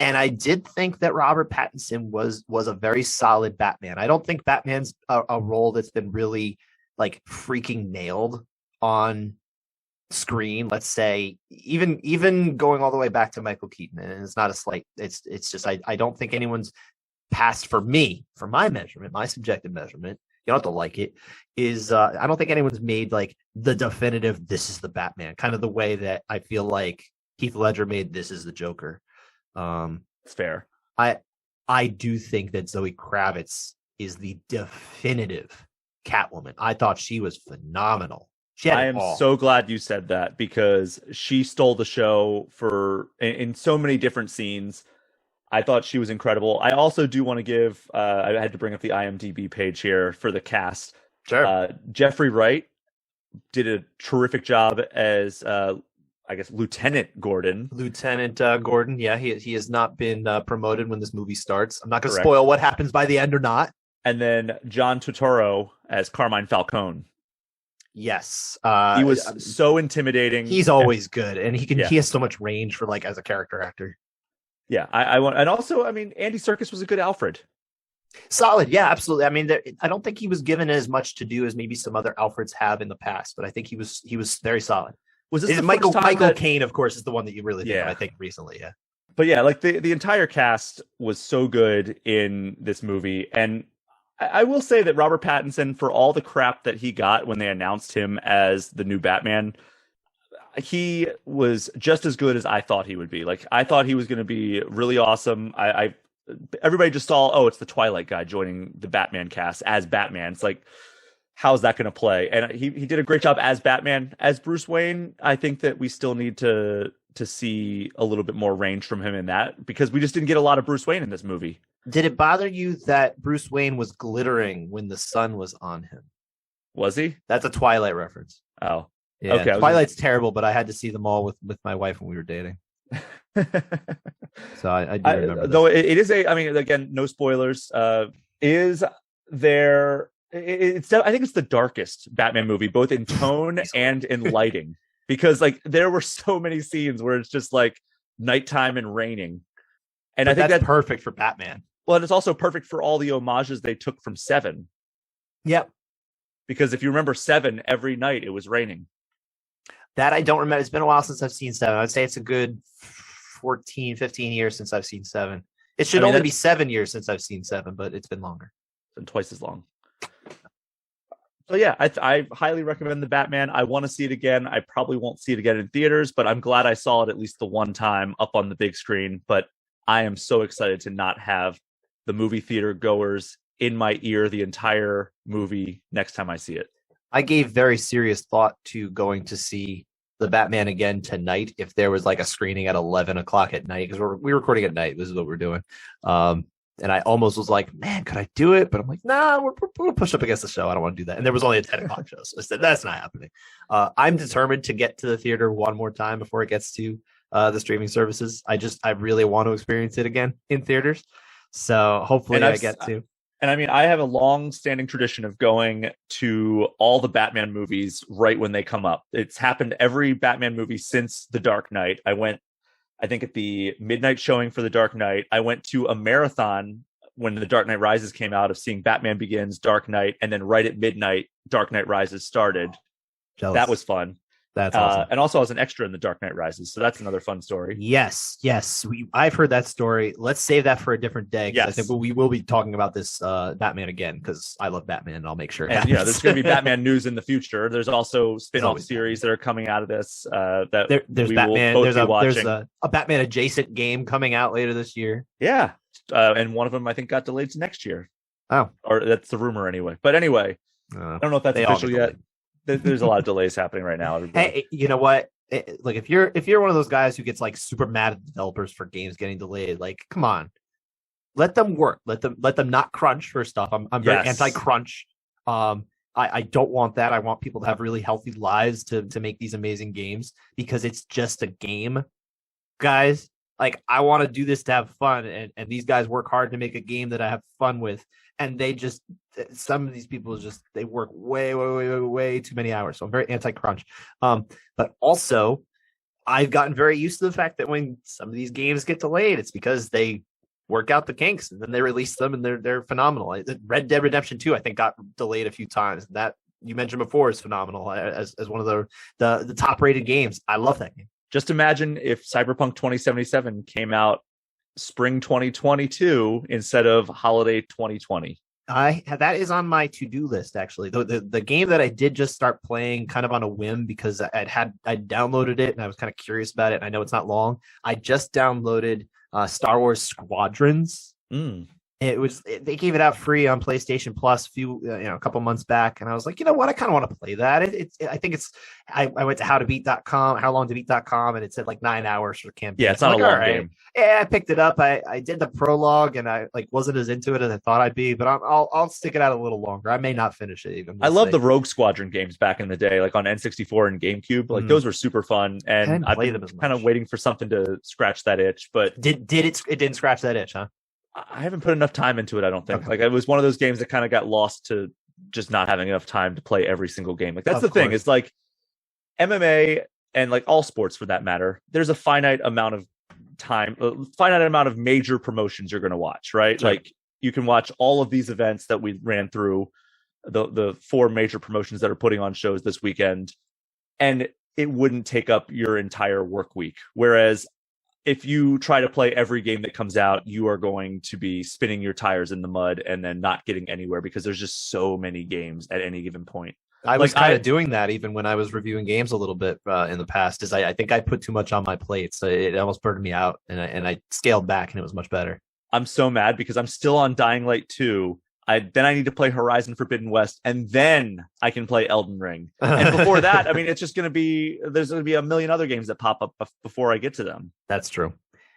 And I did think that Robert Pattinson was a very solid Batman. I don't think Batman's a role that's been really like freaking nailed on screen. Let's say even going all the way back to Michael Keaton, and it's not a slight. It's just I don't think anyone's passed for me, for my measurement, my subjective measurement. You don't have to like it. Is I don't think anyone's made like the definitive. This is the Batman, kind of the way that I feel like Heath Ledger made This Is the Joker. It's fair. I do think that Zoe Kravitz is the definitive Catwoman. I thought she was phenomenal. I am so glad you said that, because she stole the show in so many different scenes. I thought she was incredible. I also do want to give I had to bring up the IMDb page here for the cast. Sure. Jeffrey Wright did a terrific job as I guess Lieutenant Gordon. Gordon. Yeah, he has not been promoted when this movie starts. I'm not going to spoil what happens by the end or not. And then John Turturro as Carmine Falcone. Yes, he was so intimidating. He's always good, and he has so much range for as a character actor. Yeah, I want, and also, I mean, Andy Serkis was a good Alfred. Solid, yeah, absolutely. I mean, I don't think he was given as much to do as maybe some other Alfreds have in the past, but I think he was very solid. Was this Michael Caine, of course, is the one that you really think of, I think recently, yeah. But yeah, like the entire cast was so good in this movie, and I will say that Robert Pattinson, for all the crap that he got when they announced him as the new Batman, he was just as good as I thought he would be. Like, I thought he was going to be really awesome. Everybody just saw, it's the Twilight guy joining the Batman cast as Batman. It's like, how's that going to play? And he did a great job as Batman. As Bruce Wayne, I think that we still need to to see a little bit more range from him in that, because we just didn't get a lot of Bruce Wayne in this movie. Did it bother you that Bruce Wayne was glittering when the sun was on him? Was he? That's a Twilight reference. Oh, yeah. Okay. Twilight's terrible, but I had to see them all with my wife when we were dating. So I do remember this. Though it is I mean, again, no spoilers. Is there? I think it's the darkest Batman movie, both in tone and in lighting, because like there were so many scenes where it's just like nighttime and raining, and I think that's perfect for Batman. Well, and it's also perfect for all the homages they took from Seven. Yep. Because if you remember Seven, every night it was raining. That I don't remember. It's been a while since I've seen Seven. I'd say it's a good 14, 15 years since I've seen Seven. It should only be 7 years since I've seen Seven, but it's been longer. It's been twice as long. So yeah, I highly recommend the Batman. I want to see it again. I probably won't see it again in theaters, but I'm glad I saw it at least the one time up on the big screen. But I am so excited to not have the movie theater goers in my ear the entire movie next time I see it. I gave very serious thought to going to see the Batman again tonight if there was like a screening at 11 o'clock at night, because we're recording at night. This is what we're doing. And I almost was like, man, could I do it? But I'm like, nah, we're pushed up against the show. I don't want to do that. And there was only a 10 o'clock show. So I said, that's not happening. I'm determined to get to the theater one more time before it gets to the streaming services. I really want to experience it again in theaters. So hopefully I get to. And I mean, I have a long-standing tradition of going to all the Batman movies right when they come up. It's happened every Batman movie since The Dark Knight. I went, I think, at the midnight showing for The Dark Knight. I went to a marathon when The Dark Knight Rises came out of seeing Batman Begins, Dark Knight, and then right at midnight, Dark Knight Rises started. Jealous. That was fun. That's awesome. And also I was an extra in The Dark Knight Rises, so that's another fun story. Yes. I've heard that story. Let's save that for a different day. Yes. I think we will be talking about this Batman again, because I love Batman, and I'll make sure. And yeah, there's going to be Batman news in the future. There's also spin-off series that are coming out of this. There's Batman. There's a Batman adjacent game coming out later this year. Yeah, and one of them I think got delayed to next year. Oh, or that's the rumor anyway. But anyway, I don't know if that's official yet. There's a lot of delays happening right now. Everybody. Hey, you know what? Like if you're one of those guys who gets like super mad at developers for games getting delayed, like come on, let them work. Let them not crunch for stuff. I'm very anti-crunch. I don't want that. I want people to have really healthy lives to make these amazing games, because it's just a game, guys. Like I want to do this to have fun, and these guys work hard to make a game that I have fun with. And some of these people they work way too many hours. So I'm very anti-crunch. But also I've gotten very used to the fact that when some of these games get delayed, it's because they work out the kinks and then they release them and they're phenomenal. Red Dead Redemption 2, I think, got delayed a few times. That you mentioned before is phenomenal as one of the top rated games. I love that game. Just imagine if Cyberpunk 2077 came out spring 2022 instead of holiday 2020. That is on my to-do list, actually. The game that I did just start playing kind of on a whim, because I downloaded it and I was kind of curious about it. And I know it's not long. I just downloaded Star Wars Squadrons. They gave it out free on PlayStation Plus a couple months back, and I was like, you know what, I kind of want to play that. I think I went to howlongtobeat.com, and it said like 9 hours for campaign. Yeah, it's not a long game. Yeah, I picked it up. I did the prologue, and I wasn't as into it as I thought I'd be, but I'll stick it out a little longer. I may not finish it even. I love the Rogue Squadron games back in the day, like on N64 and GameCube. Like those were super fun, and I've been kind of waiting for something to scratch that itch. But it didn't scratch that itch, huh? I haven't put enough time into it, I don't think. Okay. Like it was one of those games that kind of got lost to just not having enough time to play every single game. Like that's the thing. It's like MMA and like all sports for that matter, there's a finite amount of time, finite amount of major promotions you're going to watch, right? Like you can watch all of these events that we ran through, the 4 major promotions that are putting on shows this weekend, and it wouldn't take up your entire work week. Whereas if you try to play every game that comes out, you are going to be spinning your tires in the mud and then not getting anywhere, because there's just so many games at any given point. I was kind of doing that even when I was reviewing games a little bit in the past. Is I think I put too much on my plate, so it almost burned me out, and I scaled back, and it was much better. I'm so mad because I'm still on Dying Light 2. I need to play Horizon Forbidden West, and then I can play Elden Ring. And before that, I mean, it's just there's going to be a million other games that pop up before I get to them. That's true.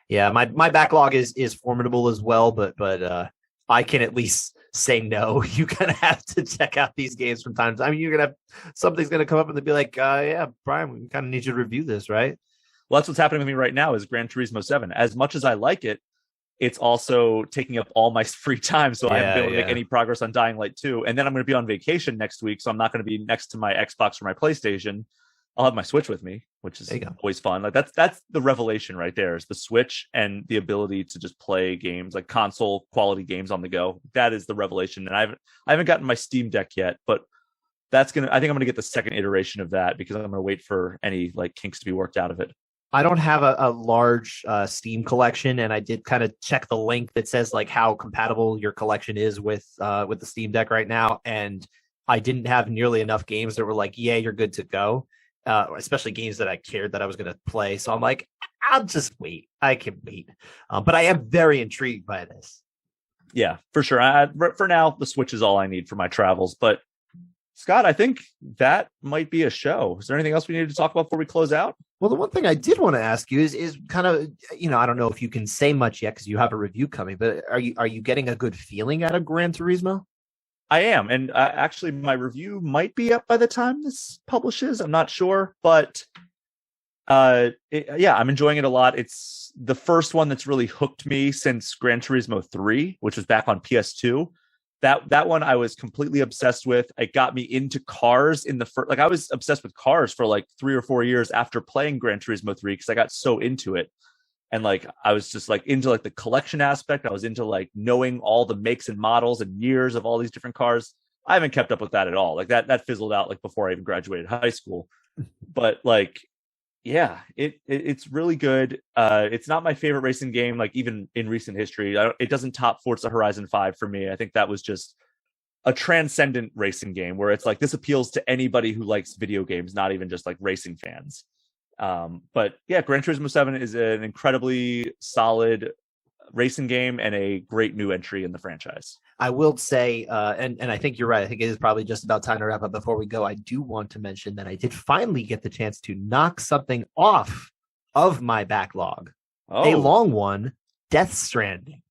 Yeah, my backlog is formidable as well, but I can at least say no. You kind of have to check out these games from time to time. I mean, you're gonna have something's gonna come up and they'll be like, yeah, Brian, we kind of need you to review this, right? Well, that's what's happening with me right now is Gran Turismo 7. As much as I like it, it's also taking up all my free time. So I haven't been able to make any progress on Dying Light 2. And then I'm going to be on vacation next week. So I'm not going to be next to my Xbox or my PlayStation. I'll have my Switch with me, which is always fun. Like that's the revelation right there is the Switch and the ability to just play games, like console quality games on the go. That is the revelation. And I haven't gotten my Steam Deck yet, but I think I'm going to get the second iteration of that because I'm going to wait for any like kinks to be worked out of it. I don't have a large Steam collection, and I did kind of check the link that says like how compatible your collection is with the Steam Deck right now, and I didn't have nearly enough games that were like, yeah, you're good to go, especially games that I cared that I was going to play. So I'm like, I'll just wait. I can wait, but I am very intrigued by this. Yeah, for sure. For now, the Switch is all I need for my travels, but Scott, I think that might be a show. Is there anything else we need to talk about before we close out? Well, the one thing I did want to ask you is kind of, I don't know if you can say much yet because you have a review coming, but are you getting a good feeling out of Gran Turismo? I am. And actually, my review might be up by the time this publishes. I'm not sure. But I'm enjoying it a lot. It's the first one that's really hooked me since Gran Turismo 3, which was back on PS2. That one I was completely obsessed with. It got me into cars in the first, like I was obsessed with cars for like 3 or 4 years after playing Gran Turismo 3 because I got so into it. And like I was just like into like the collection aspect. I was into like knowing all the makes and models and years of all these different cars. I haven't kept up with that at all. Like that fizzled out like before I even graduated high school. But like, yeah, it's really good. It's not my favorite racing game, like even in recent history. It doesn't top Forza Horizon 5 for me. I think that was just a transcendent racing game where it's like this appeals to anybody who likes video games, not even just like racing fans. But yeah, Gran Turismo 7 is an incredibly solid racing game and a great new entry in the franchise. I will say, and I think you're right. I think it is probably just about time to wrap up. Before we go, I do want to mention that I did finally get the chance to knock something off of my backlog. A long one, Death Stranding.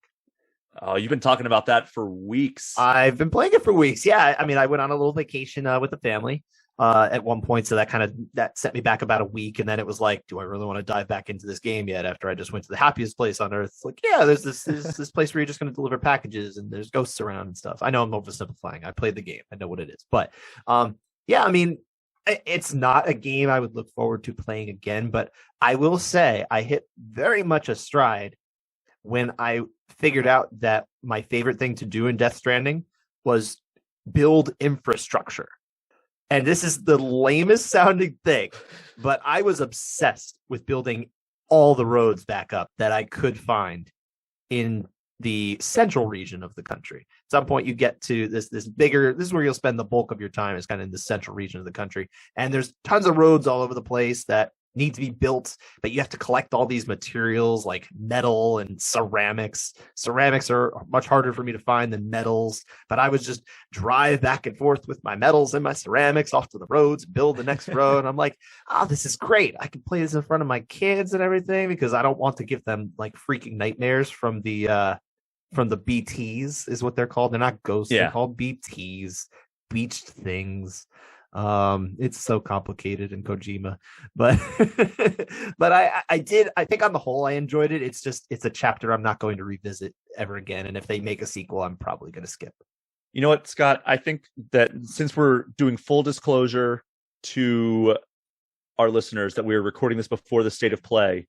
Oh, you've been talking about that for weeks. I've been playing it for weeks. Yeah, I mean, I went on a little vacation with the family at one point, so that set me back about a week, and then it was like, do I really want to dive back into this game yet? After I just went to the happiest place on earth, like, yeah, there's this place where you're just going to deliver packages, and there's ghosts around and stuff. I know I'm oversimplifying. I played the game. I know what it is, but yeah, I mean, it's not a game I would look forward to playing again. But I will say I hit very much a stride when I figured out that my favorite thing to do in Death Stranding was build infrastructure. And this is the lamest sounding thing, but I was obsessed with building all the roads back up that I could find in the central region of the country. At some point you get to this is where you'll spend the bulk of your time, is kind of in the central region of the country. And there's tons of roads all over the place that need to be built, but you have to collect all these materials like metal and ceramics. Ceramics are much harder for me to find than metals, but I would just drive back and forth with my metals and my ceramics off to the roads, build the next road. And I'm like, this is great. I can play this in front of my kids and everything because I don't want to give them like freaking nightmares from the BTs is what they're called. They're not ghosts. Yeah. They're called BTs, beached things. It's so complicated in Kojima, but I think on the whole I enjoyed it. It's a chapter I'm not going to revisit ever again, and if they make a sequel, I'm probably going to skip. You know what, Scott? I think that since we're doing full disclosure to our listeners that we're recording this before the State of Play,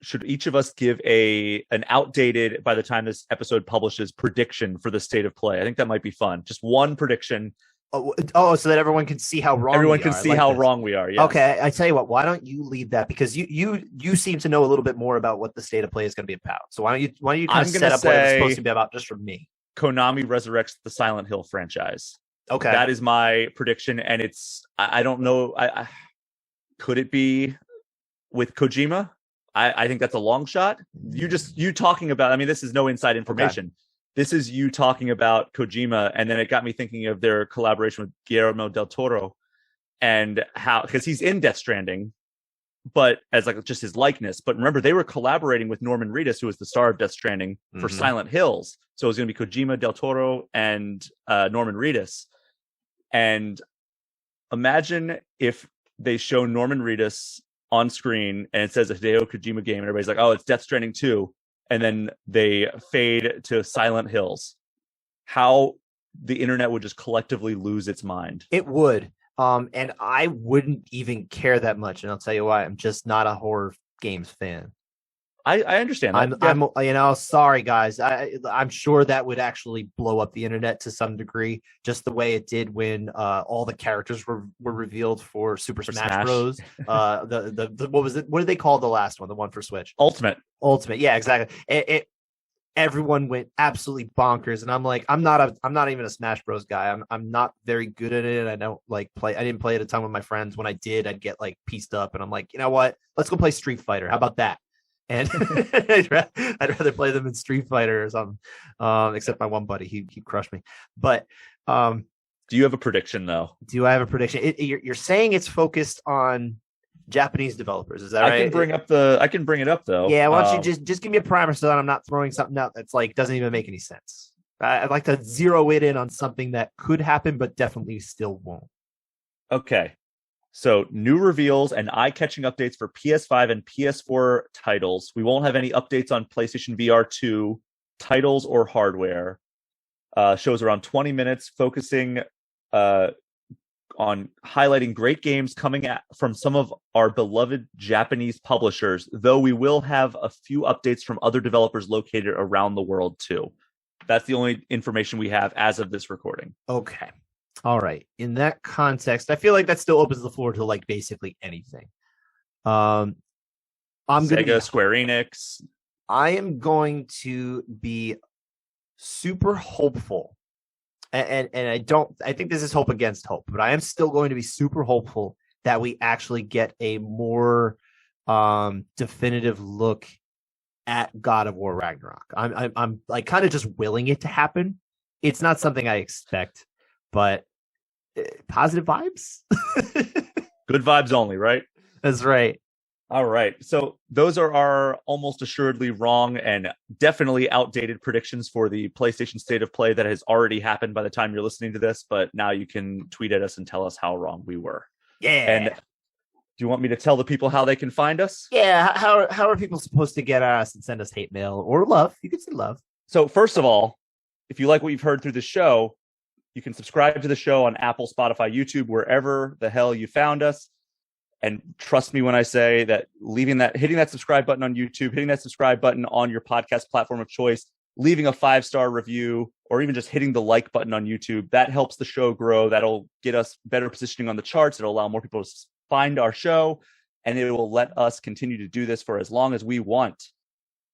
should each of us give an outdated, by the time this episode publishes, prediction for the State of Play? I think that might be fun. Just one prediction. Oh, so that everyone can see how wrong everyone can see how wrong we are. Yeah. Okay, I tell you what. Why don't you lead that, because you seem to know a little bit more about what the State of Play is going to be about. So why don't you kind of set up what it's supposed to be about just from me? Konami resurrects the Silent Hill franchise. Okay, that is my prediction, and I don't know. Could it be with Kojima? I think that's a long shot. You talking about. I mean, this is no inside information. Okay. this is you talking about Kojima, and then it got me thinking of their collaboration with Guillermo del Toro, and how, because he's in Death Stranding, but as like just his likeness. But remember, they were collaborating with Norman Reedus, who was the star of Death Stranding, for Silent Hills. So it was going to be Kojima, del Toro, and Norman Reedus. And imagine if they show Norman Reedus on screen and it says a Hideo Kojima game, and everybody's like, "Oh, it's Death Stranding 2," and then they fade to Silent Hills. How the internet would just collectively lose its mind. It would. And I wouldn't even care that much. And I'll tell you why. I'm just not a horror games fan. I understand that. I'm sorry, guys. I'm sure that would actually blow up the internet to some degree, just the way it did when all the characters were revealed for Super Smash Bros. The what was it? What did they call the last one? The one for Switch? Ultimate. Yeah, exactly. Everyone went absolutely bonkers, and I'm like, I'm not even a Smash Bros. Guy. I'm not very good at it. I don't like play. I didn't play it a ton with my friends. When I did, I'd get like pieced up, and I'm like, you know what? Let's go play Street Fighter. How about that? And I'd rather play them in Street Fighter or something. Except my one buddy, he crushed me. But do you have a prediction though? Do I have a prediction? You're saying it's focused on Japanese developers, is that right? I can bring it up though. Yeah, why don't you just give me a primer so that I'm not throwing something out that's like doesn't even make any sense. I'd like to zero it in on something that could happen, but definitely still won't. Okay. So new reveals and eye-catching updates for PS5 and PS4 titles. We won't have any updates on PlayStation VR 2 titles or hardware. Shows around 20 minutes, focusing on highlighting great games coming from some of our beloved Japanese publishers, though we will have a few updates from other developers located around the world too. That's the only information we have as of this recording. Okay. All right. In that context, I feel like that still opens the floor to like basically anything. I'm Sega, Square Enix. I am going to be super hopeful. And I think this is hope against hope, but I am still going to be super hopeful that we actually get a more definitive look at God of War Ragnarok. I'm like kind of just willing it to happen. It's not something I expect, but positive vibes. Good vibes only, right? That's right. All right. So those are our almost assuredly wrong and definitely outdated predictions for the PlayStation State of Play that has already happened by the time you're listening to this. But now you can tweet at us and tell us how wrong we were. Yeah. And do you want me to tell the people how they can find us? Yeah. How are people supposed to get at us and send us hate mail or love? You can say love. So first of all, if you like what you've heard through the show, you can subscribe to the show on Apple, Spotify, YouTube, wherever the hell you found us. And trust me when I say that hitting that subscribe button on YouTube, hitting that subscribe button on your podcast platform of choice, leaving a 5-star review, or even just hitting the like button on YouTube, that helps the show grow. That'll get us better positioning on the charts. It'll allow more people to find our show, and it will let us continue to do this for as long as we want.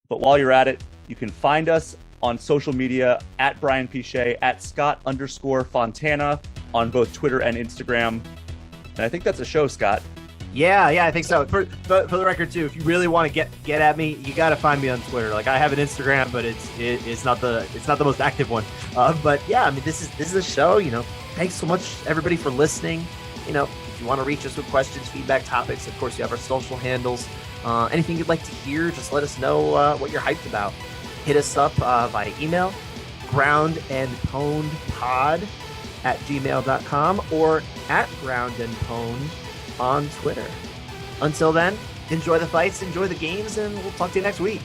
But while you're at it, you can find us on social media at Brian Pichet, at Scott_Fontana on both Twitter and Instagram. And I think that's a show, Scott. Yeah, I think so. For the record too, if you really want to get at me, you got to find me on Twitter. Like I have an Instagram, but it's not the most active one. But yeah, I mean this is a show. You know, thanks so much everybody for listening. You know, if you want to reach us with questions, feedback, topics, of course you have our social handles. Anything you'd like to hear, just let us know what you're hyped about. Hit us up via email, groundandpwnedpod@gmail.com or at groundandpwned on Twitter. Until then, enjoy the fights, enjoy the games, and we'll talk to you next week.